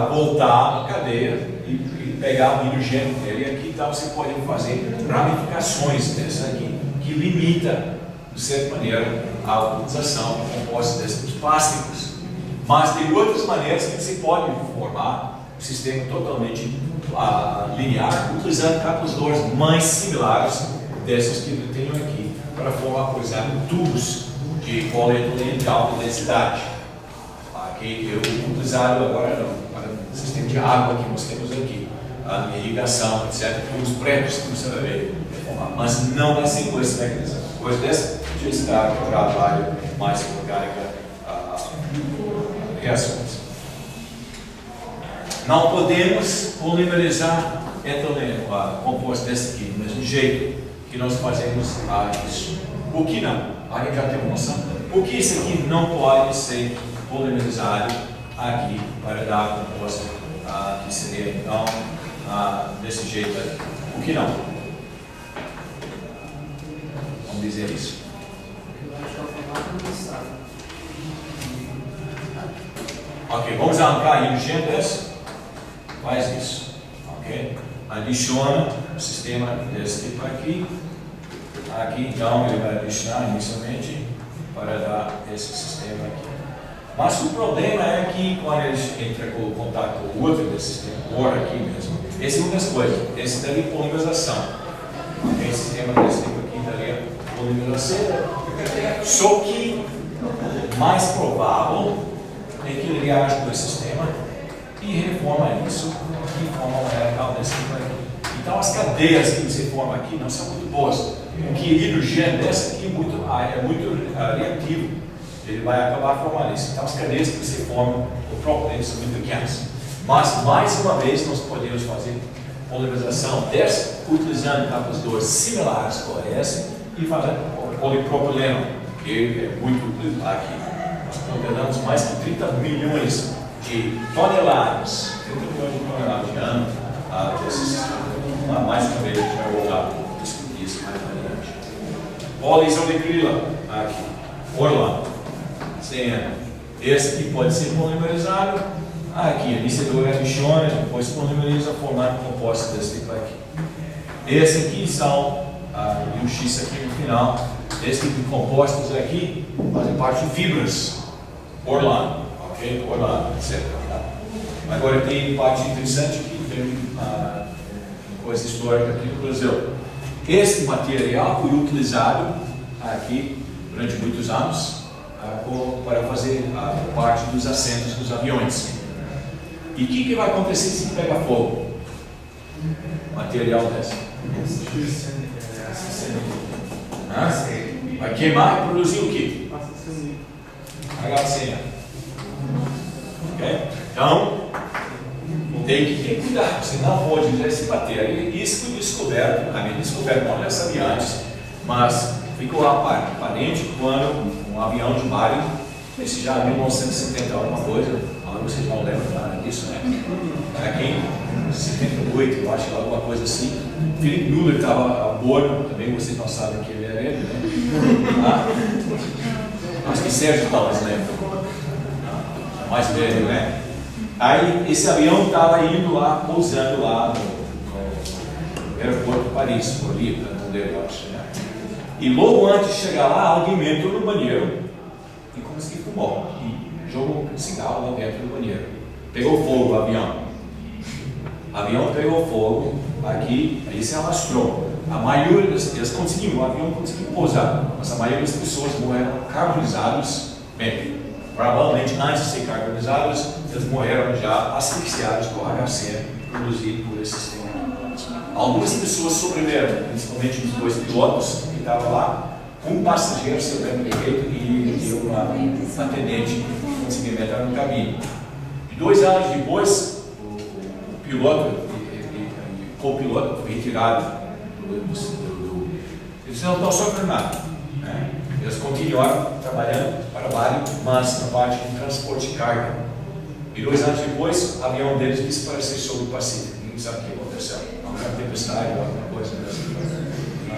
voltar à cadeia e pegar o hidrogênio dele. E aqui então, você pode fazer ramificações dessa aqui, que limita, de certa maneira, a utilização de compostos desses plásticos. Mas tem outras maneiras que você pode formar um sistema totalmente linear, utilizando catalisadores mais similares desses que eu tenho aqui, para formar, por exemplo, tubos de polietileno de alta densidade, que eu utilizado agora para o sistema de água que nós temos aqui, a irrigação, etc. Tubos pretos que você vai ver formar, mas não vai ser com esse mecanismo. Depois dessa, já está no trabalho mais orgânica, reações. Não podemos polimerizar etileno, composto desse aqui, do mesmo jeito que nós fazemos isso. Por que não? Alguém já tem uma noção? Por que isso aqui não pode ser polimerizado aqui para dar composto que seria então desse jeito aqui? Por que não? Vamos dizer isso. Ok, vamos arrancar hidrogênio desse? Faz isso. Ok? Adiciona o sistema desse tipo aqui. Aqui então ele vai adicionar inicialmente para dar esse sistema aqui. Mas o problema é que quando ele entra com o contato com o outro desse sistema, agora aqui mesmo, esse é uma das coisas. Esse daria polimerização. Ok? Esse sistema desse tipo aqui daria polimerização. Só que o mais provável é que ele reage com esse sistema e reforma isso e forma um radical desse tipo aqui. Então as cadeias que você forma aqui não são muito boas. Porque hidrogênio desse aqui é muito reativo. ele vai acabar formando isso. Então, as cadeias que você forma, o próprio dele são muito pequenas. Mas, mais uma vez, nós podemos fazer polimerização dessa, utilizando capas 2 similares com essa, e fazendo polipropileno, que é muito utilizado aqui. Nós consideramos mais de 30 milhões de toneladas, 30 milhões de toneladas de ano, mais uma vez, a gente vai voltar a discutir isso mais adiante. Poliisodecrila, aqui, Orlando, CN. Esse aqui pode ser polimerizado, aqui, iniciador adiciona, depois polimeriza, formando compostos desse tipo aqui. Esse aqui são, e o X aqui no final, esse tipo de compostos aqui fazem parte de fibras, Orlando, ok? Orlando, etc. Agora tem parte interessante que tem coisa histórica aqui no Brasil. Esse material foi utilizado aqui durante muitos anos para fazer parte dos assentos dos aviões. E o que vai acontecer se pega fogo? Material desse. Vai queimar e produzir o quê? HCN. Ok? Então, tem que ter cuidado. Você não pode usar esse material. Isso foi descoberto, a minha descoberta não já sabia antes, mas ficou aparente quando um avião de Bari, esse já em 1970 alguma coisa, vocês não lembram nada disso, né? Aqui em 78, eu acho, alguma coisa assim. Philip Müller estava a bordo, também vocês não sabem que ele era ele, né? Acho que Sérgio talvez lembra. Mais velho, né? Aí esse avião estava indo lá, pousando lá no aeroporto de Paris, por ali, eu acho, né? E logo antes de chegar lá, alguém entrou no banheiro e começou a fumar. E jogou um cigarro lá dentro do banheiro. Pegou fogo o avião. O avião pegou fogo aqui, aí se alastrou. A maioria eles conseguiram, o avião conseguiu pousar, mas a maioria das pessoas morreram carbonizados. Bem, provavelmente antes de ser carbonizados, eles morreram já asfixiados com HC produzido por esse sistema. Algumas pessoas sobreviveram, principalmente os dois pilotos que estavam lá, um passageiro, se eu lembro direito, e uma atendente que conseguiu entrar no cabine. E 2 anos depois, o piloto e o copiloto foi retirado eles não estão sofrendo nada, né? Eles continuaram trabalhando para Bari, mas na parte de transporte de carga. E 2 anos depois, o avião deles desapareceu sobre o Pacífico. Ninguém sabe o que aconteceu. Uma tempestade ou alguma coisa dessa.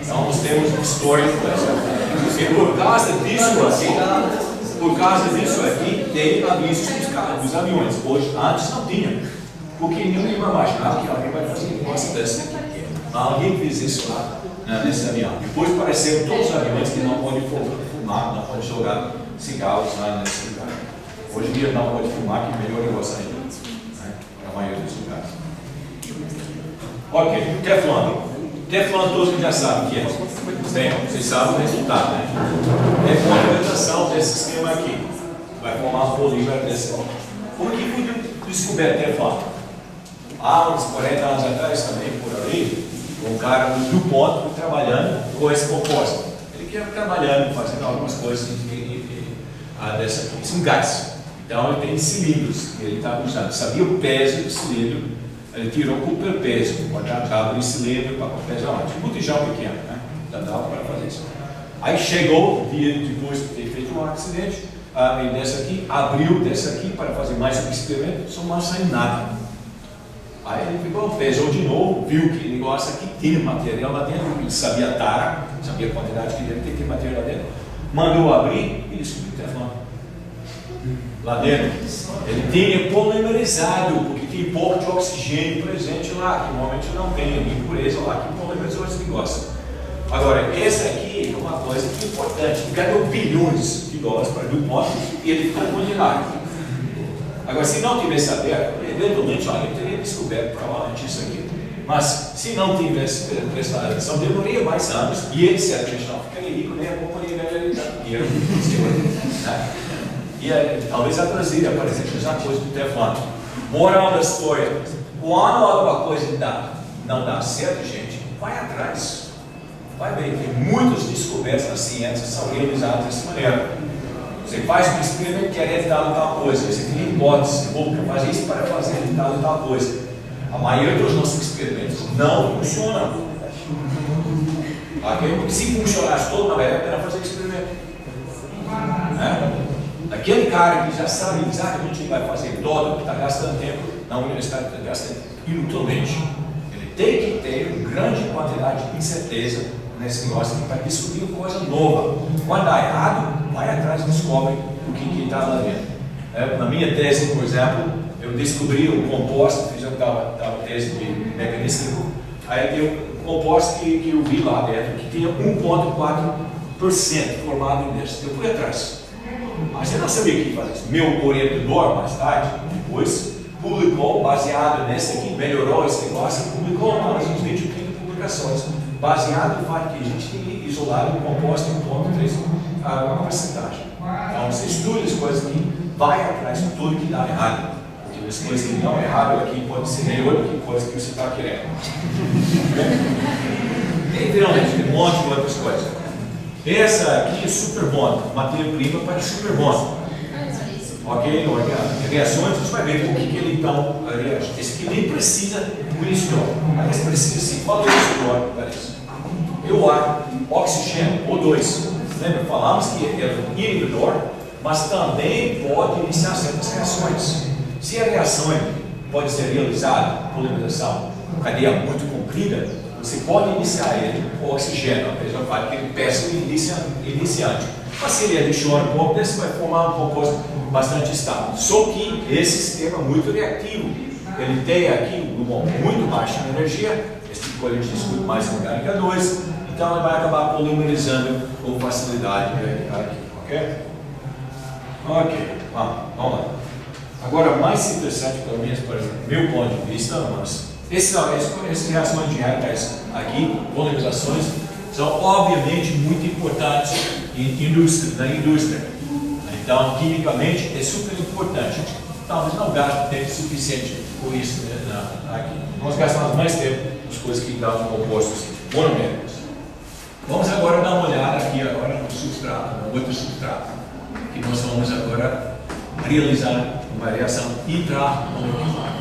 Então, nós temos uma história e por causa disso aqui, tem avisos dos aviões. Hoje, antes não tinha. Porque ninguém imaginava que alguém vai fazer um negócio desse aqui. Alguém fez isso lá, né, nesse avião. Depois apareceram todos os aviões que não podem fumar, não podem jogar cigarros lá nesse lugar. Hoje em dia não pode fumar, que é melhor negócio ainda, né, para a maioria dos lugares. Ok, Teflon. Teflon todos já sabem o que é. Bem, vocês sabem o resultado, né? É a polarização desse sistema aqui. Vai formar um polímero desse. Por que foi descoberto Teflon? Há uns 40 anos atrás também, por ali, um cara do DuPont trabalhando com esse composto. Ele quer trabalhando, fazendo algumas coisas dessa aqui. Isso é um gás. Então ele tem cilindros que ele estava usando. Sabia o peso do cilindro, ele tirou com o peso, botava o cilindro para o peso onde? Um botijão pequeno, né? Então dava para fazer isso. Aí chegou, o dia depois de ter feito um acidente, ele dessa aqui, abriu dessa aqui para fazer mais um experimento, só não saiu nada. Aí ele ficou, pesou de novo, viu que o negócio aqui tinha material lá dentro, ele sabia a tara, sabia a quantidade que deve ter material lá dentro, mandou abrir e descobriu o telefone. Lá dentro, ele tinha polimerizado, porque tinha pouco de oxigênio presente lá, que normalmente não tem, impureza lá, que polimerizou esse negócio. Agora, esse aqui é uma coisa que é importante, ele ganhou bilhões de dólares para DuPont e ele ficou condenado. Agora, se não tivesse aberto, eventualmente alguém teria descoberto provavelmente isso aqui. Mas, se não tivesse prestado atenção, demoraria mais anos e ele certamente não ficaria rico, nem a companhia ganharia tanto dinheiro. E talvez a Brasília aparecesse a mesma coisa do Teflon. Moral da história: quando alguma coisa não dá certo, gente, vai atrás. Vai ver, tem muitas descobertas na ciência que são realizadas dessa maneira. Você faz um experimento que é tal e tal coisa. Você tem hipótese, eu vou fazer isso para fazer tal e tal coisa. A maioria dos nossos experimentos não funcionam. Okay? Porque se funcionasse todo, na verdade, era fazer experimento. Aquele cara que já sabe exatamente o que vai fazer todo, que está gastando tempo na universidade, está gastando inutilmente. Ele tem que ter uma grande quantidade de incerteza nesse negócio para descobrir coisa nova. Quando dá errado, vai atrás e descobre o que está lá dentro. Na minha tese, por exemplo, eu descobri um composto, fiz uma tese de mecanística, aí tem um composto que eu vi lá dentro, que tinha 1,4% formado nisso. Eu fui atrás. Mas eu não sabia o que fazer. Meu orientador, mais tarde, depois, publicou, baseado nesse aqui, melhorou esse negócio e publicou mais uns 20 ou 30 publicações, baseado no fato que a gente tinha isolado o composto em 1,3 uma porcentagem. Então, você estuda as coisas aqui, vai atrás de tudo que dá errado. Porque as coisas que dão errado aqui podem ser melhor do que coisas que você está querendo. E finalmente, tem um monte de outras coisas. Essa aqui é super bom, matéria-prima para super bom. Ok? Reações, você vai ver o que ele então reage. Esse aqui nem precisa do iniciador, mas precisa sim. Qual é o iniciador para isso? É o ar, oxigênio, O2. Lembra? Falamos que é um inibidor, mas também pode iniciar certas reações. Se a reação pode ser realizada, polimerização, cadeia muito comprida, você pode iniciar ele com oxigênio, apesar do fato que ele peça o iniciante. Mas se ele adiciona um pouco, você vai formar um composto bastante estável. Só que esse sistema é muito reativo. Ele tem aqui uma muito baixa energia, esse tipo a gente discute mais em orgânica 2, então ele vai acabar polimerizando com facilidade aqui, ok? Ok, vamos lá. Agora, mais interessante, pelo menos para o meu ponto de vista, mas essas reações diárias aqui, polimerizações, são obviamente muito importantes na indústria. Então, quimicamente, é super importante. Talvez não gaste tempo suficiente com isso, né, aqui. Nós gastamos mais tempo nas coisas que dão compostos monoméricos. Vamos agora dar uma olhada aqui agora no substrato, no outro substrato, que nós vamos agora realizar uma reação intramolecular.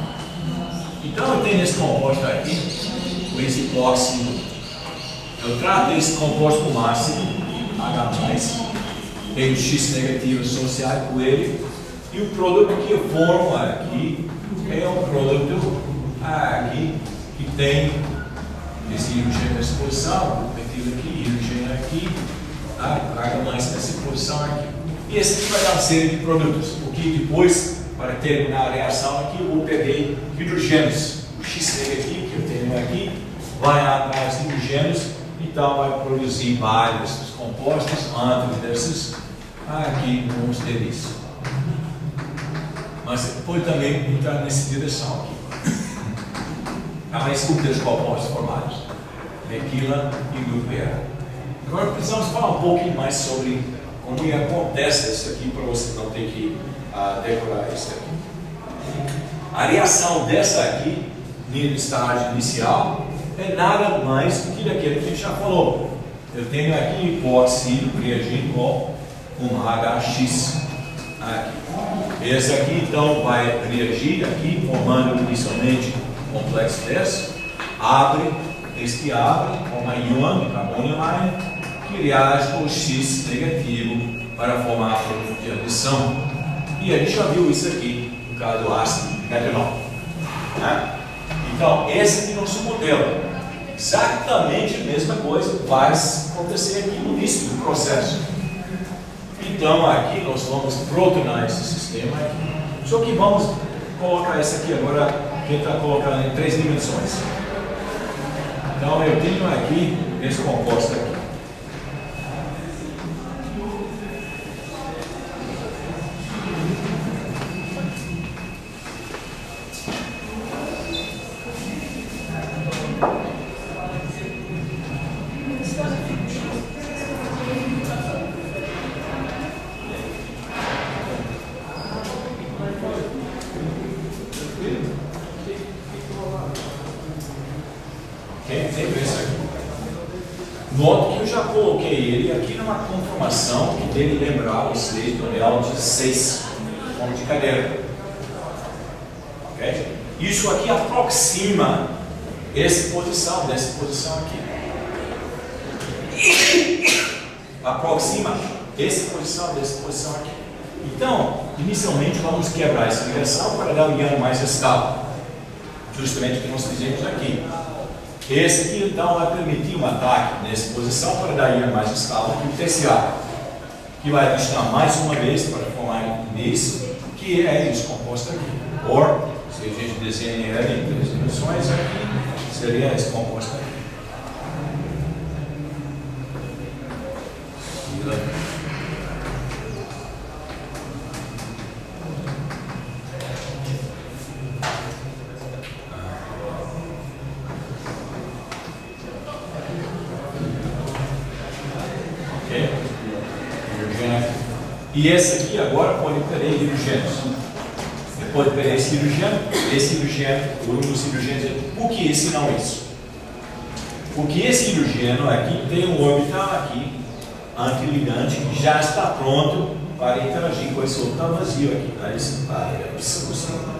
Então eu tenho esse composto aqui, com esse óxido. Eu trato esse composto com ácido, H+, tenho X negativo associado com ele, e o produto que eu formo aqui é um produto aqui que tem esse hidrogênio nessa posição, metil aqui, hidrogênio aqui, H+ nessa posição aqui. E esse aqui vai dar uma série de produtos, porque depois, para terminar a reação aqui, eu peguei hidrogênios, o X negativo que eu tenho aqui, vai atrás de hidrogênios, então vai produzir vários compostos antes desses, aqui vamos ter isso. Mas pode também entrar nessa direção aqui. Mas os compostos formados, metila e grupo E. Agora precisamos falar um pouquinho mais sobre como acontece isso aqui, para você não ter que decorar isso aqui. A reação dessa aqui, no estágio inicial, é nada mais do que daquele que a gente já falou. Eu tenho aqui hipóxido reagindo com um HX aqui. Esse aqui então vai reagir aqui, formando inicialmente o complexo desse, abre, esse que abre, forma íon de carbono ion, que reage com o X negativo para formar produto de adição. E a gente já viu isso aqui, no caso do ácido metanol. Então, esse aqui é o nosso modelo. Exatamente a mesma coisa vai acontecer aqui no início do processo. Então, aqui nós vamos protonar esse sistema aqui. Só que vamos colocar esse aqui agora, tentar colocar em 3 dimensões. Então, eu tenho aqui esse composto aqui. Note que eu já coloquei ele aqui numa conformação que deve lembrar vocês do anel de 6 pontos de cadeira. Ok? Isso aqui aproxima essa posição, dessa posição aqui. Aproxima essa posição, dessa posição aqui. Então, inicialmente vamos quebrar essa ligação para dar um yang mais estável. Justamente o que nós fizemos aqui. Esse aqui então vai permitir um ataque nessa posição para dar yang mais estável que o terciário, que vai adicionar mais uma vez para formar nisso, que é isso composto aqui. Ou, se a gente desenha ele em 3 dimensões aqui, seria esse composto aqui. E esse aqui agora pode ter hidrogênios. Pode ter esse hidrogênio, um dos hidrogênios. Por que esse não isso? Porque esse hidrogênio aqui tem um orbital aqui, antiligante, que já está pronto para interagir com esse orbital vazio aqui.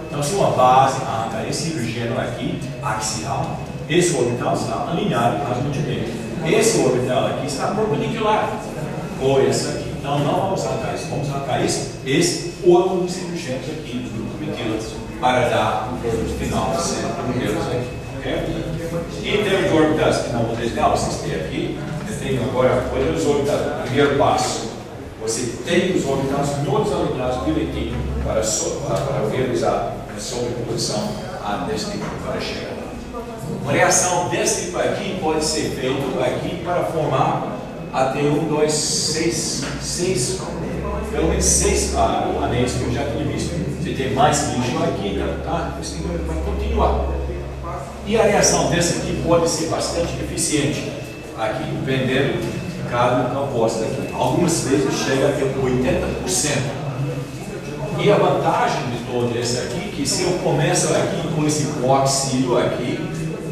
Então, se uma base arranca esse hidrogênio aqui, axial, esse orbital está alinhado às multidões. Esse orbital aqui está perpendicular com esse aqui. Então, não vamos arrancar isso, vamos arrancar esse outro dos hidrogênios aqui do grupo metilo para dar o produto final, sempre deles aqui. Okay? E em termos de orbitais que não vou desenhar, vocês têm aqui, eu tenho agora os orbitais. Primeiro passo, você tem os orbitais todos alinhados direitinho para realizar a sobreposição desse tipo para chegar. Uma reação desse tipo aqui pode ser feita aqui para formar até 1, 2, 6, pelo menos 6 anéis que eu já tinha visto. Você tem mais lixo aqui, tá? Você vai continuar. E a reação dessa aqui pode ser bastante eficiente, aqui, dependendo de cada composto aqui. Algumas vezes chega até 80%. E a vantagem de todo esse aqui, que se eu começo aqui com esse oxídio aqui,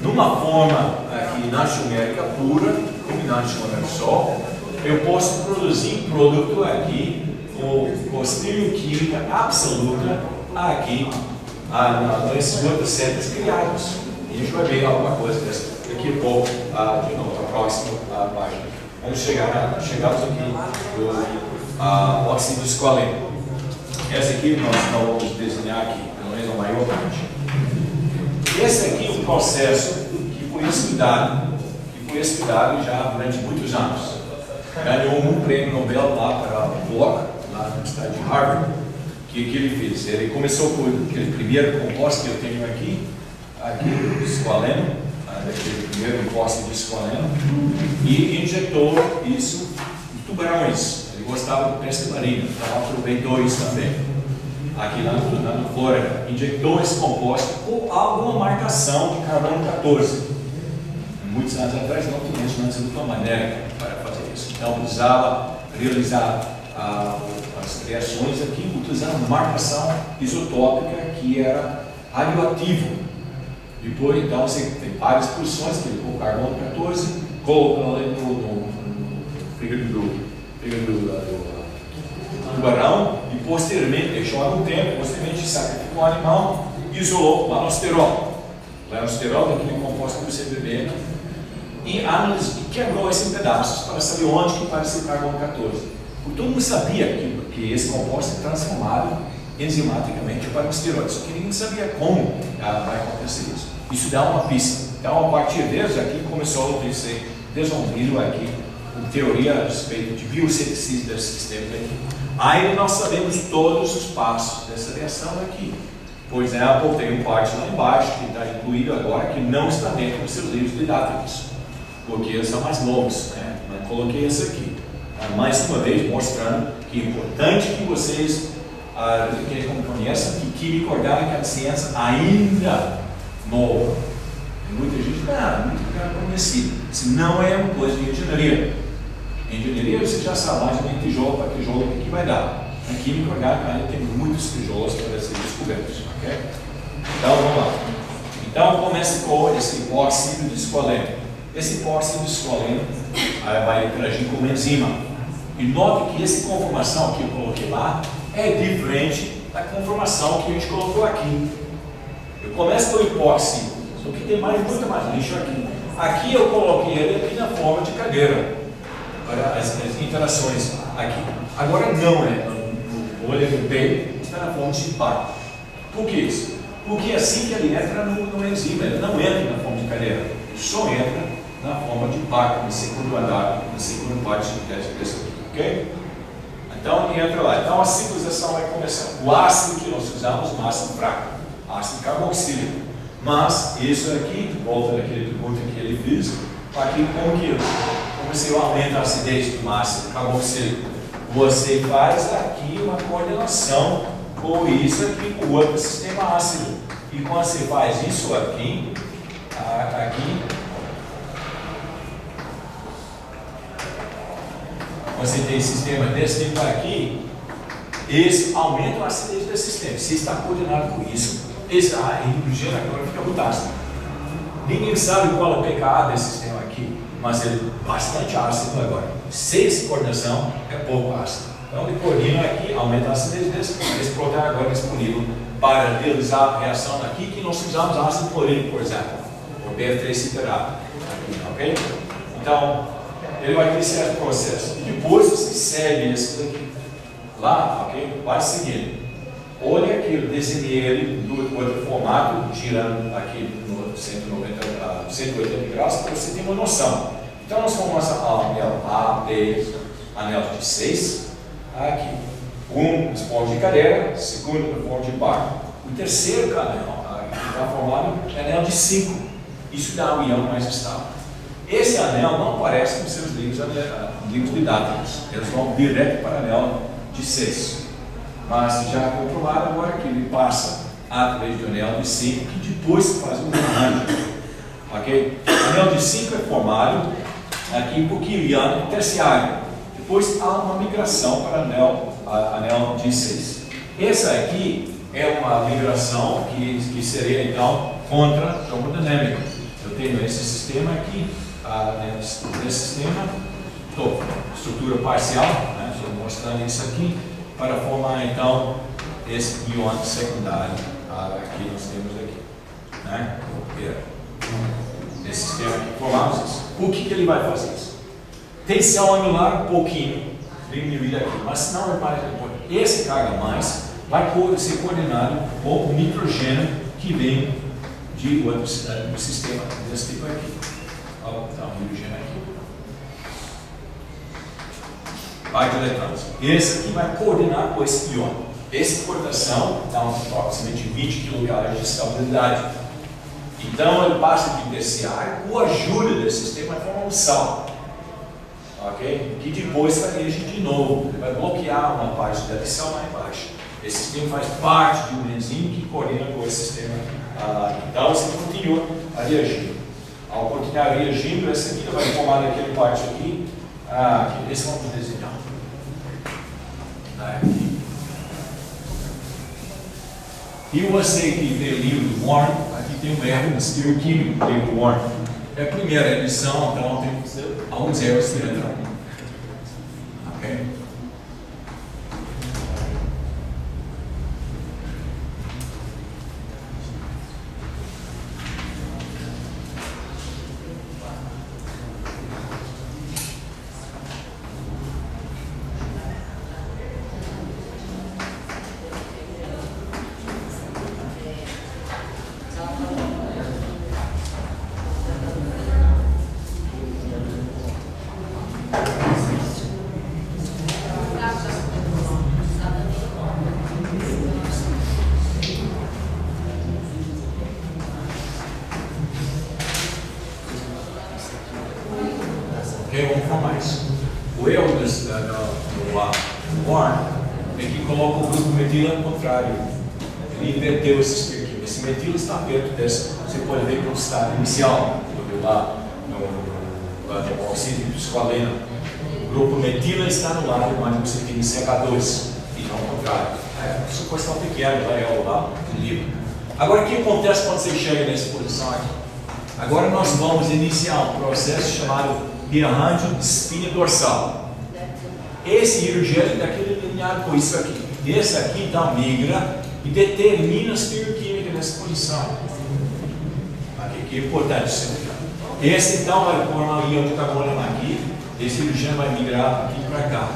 numa forma aqui natriumérica pura, combinado de sol, eu posso produzir um produto aqui com estereoquímica absoluta aqui nesses outros centros criados. E a gente vai ver alguma coisa dessa daqui a pouco, de novo, a próxima página. Vamos chegamos aqui do óxido de esqualeno. Essa aqui nós vamos desenhar aqui, pelo menos a maior parte. Esse aqui é um processo que foi estudado já durante muitos anos. Ganhou um prêmio Nobel lá para o Bloch, lá na Universidade de Harvard. Que ele fez? Ele começou com aquele primeiro composto que eu tenho aqui o esqualeno, aquele primeiro composto de esqualeno, e injetou isso em tubarões. Ele gostava de pesca marinha, então aproveitou isso também. Aqui lá na Flórida, injetou esse composto com alguma marcação de carbono 14. Muitos anos atrás não tinha instrumentos de outra maneira para fazer isso. Então precisava realizar as reações aqui utilizando marcação isotópica que era radioativo. Depois então você tem várias posições que ele colocou carbono 14, colocou ali no fígado do tubarão e posteriormente deixou algum tempo, posteriormente sacrificou o animal e isolou o lanosterol. O lanosterol é aquele composto do CBB aqui. E quebrou esses pedaços para saber onde que apareceu o carbono 14. Porque todo mundo sabia que esse composto é transformado enzimaticamente para o esteroide, só que ninguém sabia como vai acontecer isso. Isso dá uma pista. Então, a partir deles aqui começou a ser desenvolvido aqui uma teoria a respeito de bioceticismo desse sistema aqui. Aí nós sabemos todos os passos dessa reação aqui. Por exemplo, tem um parte lá embaixo que está incluído agora que não está dentro dos seus livros didáticos, porque eles são mais longos, né? Mas coloquei esse aqui, mais uma vez mostrando que é importante que vocês conheçam que química orgânica é uma ciência ainda nova. Tem muita gente não conhecida. Isso não é uma coisa de engenharia. Em engenharia você já sabe mais ou menos tijolo para tijolo o que vai dar. Na química orgânica ainda tem muitos tijolos para serem descobertos. Okay? Então vamos lá. Então começa com esse óxido de esqualeno. esse epóxi de escoleno vai interagir com uma enzima. E note que essa conformação que eu coloquei lá é diferente da conformação que a gente colocou aqui. Eu começo com o epóxi, só que tem muito mais lixo aqui. Aqui eu coloquei ele aqui na forma de cadeira, para as interações aqui. Agora não é, o olho do peito está na forma de barco. Por que isso? Porque assim que ele entra no enzima, ele não entra na forma de cadeira, ele só entra na forma de barco, no segundo andar, na segunda parte desse aqui, ok? Então ele entra lá. Então a ciclização vai começar. O ácido que nós usamos, um ácido fraco, ácido carboxílico. Mas isso aqui, de volta daquele pergunta que ele fez, aqui como você aumenta a acidez do ácido carboxílico? Você faz aqui uma coordenação com isso aqui, com o outro sistema ácido. E quando você faz isso aqui, você tem sistema desse tipo aqui, esse aumenta a acidez desse sistema. Se está coordenado com isso, esse hidrogênio agora fica muito ácido. Ninguém sabe qual é o pKa desse sistema aqui, mas ele é bastante ácido agora. Sem essa coordenação, é pouco ácido. Então ele coordena aqui, aumenta a acidez desse proteína agora disponível para realizar a reação aqui, que nós usamos ácido clorídrico, por exemplo, o BF3 citrato, ok? Então, ele vai ter esse processo. E depois você segue esse daqui. Lá, ok? Vai seguindo. Olha aqui, eu desenhei ele no outro formato, girando aqui no 180 graus, para você ter uma noção. Então, nós vamos mostrar anel A, B, anel de 6, aqui. Um na forma de cadeira, segundo na forma de barco. O terceiro anel, que está formado, é anel de 5. Isso dá um íon mais estável. Esse anel não aparece nos seus livros didáticos. Eles vão direto para o anel de 6. Mas já é comprovado agora que ele passa através do anel de 5, que depois se faz um arranjo. Ok? O anel de 5 é formado aqui porque o íon é terciário. Depois há uma migração para o anel de 6. Essa aqui é uma migração que seria então contra a termodinâmica. Eu tenho esse sistema aqui, nesse sistema, estrutura parcial, né? Estou mostrando isso aqui, para formar então esse íon secundário que nós temos aqui. Né? Esse sistema aqui, formamos isso. O que ele vai fazer isso? Tensão anular um pouquinho, diminuir aqui, mas não é mais importante. Esse carga mais vai ser coordenado com o nitrogênio que vem de outro sistema desse tipo aqui. Então, o nitrogênio aqui. Vai de eletrônicos. Esse aqui vai coordenar com esse íon. Essa coordenação dá aproximadamente 20 kJ de estabilidade. Então, ele passa de terciário com a ajuda desse sistema vai formar um sal. Ok? Que depois vai reagir de novo. Ele vai bloquear uma parte da adição lá embaixo. Esse sistema faz parte de um enzima que coordena com esse sistema. Então, você continua a reagir. Ao continuar reagindo, essa aqui vai formar daquele parte aqui. Esse vamos desenhar. Aqui. E você que vê o livro do Warren, aqui tem um erro no estilo químico do livro do Warren. É a primeira edição, então tem alguns erros que entram. Ok? Vamos falar mais. O erro do Warren é que coloca o grupo metila ao contrário. Ele inverteu esse espelho. Esse metila está perto desse. Você pode ver que o estado inicial, lá no oxídio de esqualeno. O grupo metila está no lado onde você tem CH2 e não ao contrário. Isso é uma questão pequena, lá no livro. Agora, o que acontece quando você chega nessa posição aqui? Agora nós vamos iniciar um processo chamado de arranjo de espinha dorsal. Esse hidrogênio daquele alinhado com isso aqui. Esse aqui então migra e determina a estereoquímica nessa posição. Aqui que é importante. Esse então vai formar um íon de carbono aqui. Esse hidrogênio vai migrar aqui para cá.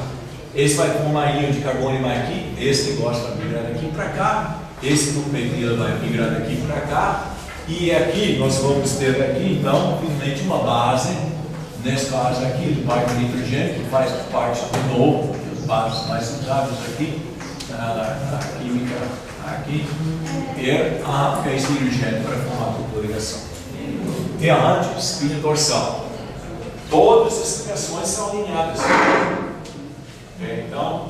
Esse vai formar íon de carbono aqui. Esse negócio vai migrar daqui para cá. Esse grupo metil vai migrar daqui para cá. E aqui nós vamos ter aqui então simplesmente uma base. Nesse caso aqui, do barco de nitrogênio, que faz parte do novo, dos bases mais usados aqui, na química aqui, é esse hidrogênio para formar a dupla ligação. E a anti-espinha dorsal. Todas as ligações são alinhadas. Okay? Então,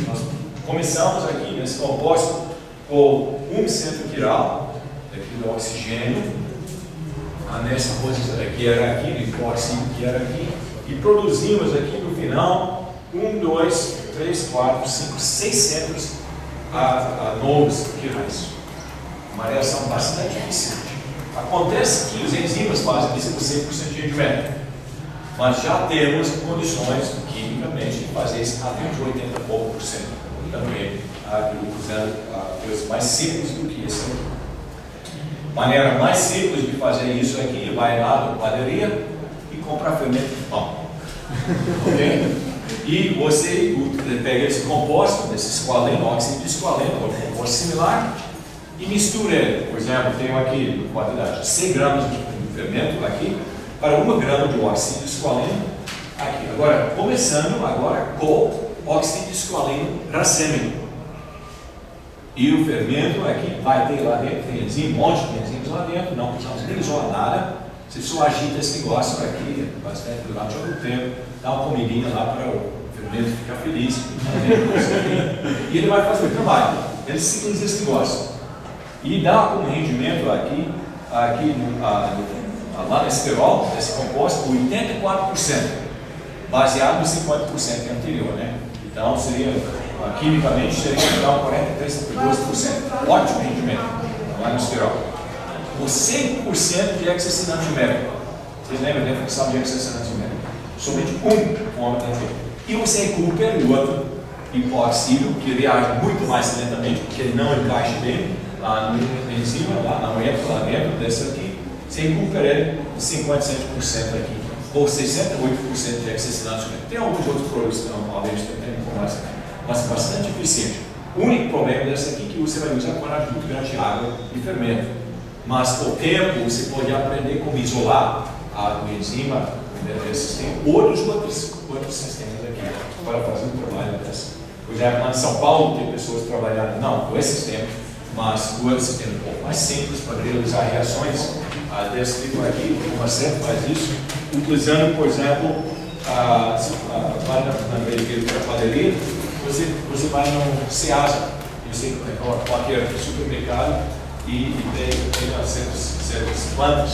nós começamos aqui nesse composto com um centro quiral, aqui do oxigênio, nessa posição aqui era aqui, no hipóxido que era aqui, e produzimos aqui no final 1, 2, 3, 4, 5, 6 centros novos quirais. Uma reação bastante eficiente. Acontece que os enzimas fazem isso por 100% de rendimento, mas já temos condições quimicamente de fazer isso até de 80 e pouco por cento também, usando coisas mais simples do que isso aqui. Maneira mais simples de fazer isso aqui, vai lá na padaria e compra fermento de pão. Ok? E você pega esse composto, desse esqualeno, óxido de esqualeno, ou composto similar, e mistura ele. Por exemplo, tenho aqui quantidade de 100 gramas de fermento aqui, para 1 grama de óxido de esqualeno aqui. Agora, começando agora com óxido de esqualeno racêmico. E o fermento aqui vai ter lá dentro, tem enzima, um monte de enzimas lá dentro, não precisamos nem isolar nada. Você só agita esse negócio aqui bastante durante algum tempo, dá uma comidinha lá para o fermento ficar feliz. E ele vai fazer o trabalho. Ele cicliza esse negócio. E dá como rendimento aqui lá no esterol, desse composto, 84%, baseado no 50% anterior, né? Então seria. Quimicamente seria então 43,2%. Ótimo rendimento lá no esterol. Com 100% de hexacina antimérico. Vocês lembram da definição de hexacina antimérico? Somente um forma de ter. E você recupera o outro hipóxido, que reage muito mais lentamente, porque ele não encaixa bem lá no enzima, lá dentro desse aqui. Você recupera ele de 57% aqui, ou 68% de hexacina antimérico. Tem alguns outros produtos que não podem ter informação, mas bastante eficiente. O único problema dessa aqui é que você vai usar quantidade muito grande de água e fermento. Mas com o tempo você pode aprender como isolar a enzima desse sistema ou dos outros sistemas aqui para fazer um trabalho desse. Por exemplo, lá em São Paulo tem pessoas trabalhando não com esse sistema, mas com outro sistema um pouco mais simples para realizar reações desse tipo aqui. O Marcelo faz isso, utilizando, por exemplo, lá na padaria. Você vai no Ceasa, você qualquer supermercado e tem certas plantas,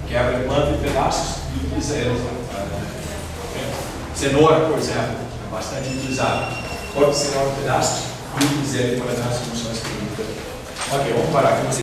quebra a planta em pedaços e utiliza elas. Cenoura, por exemplo, é bastante utilizada. Corta cenoura em pedaços e utiliza ela para dar as funções químicas. Ok, vamos parar aqui.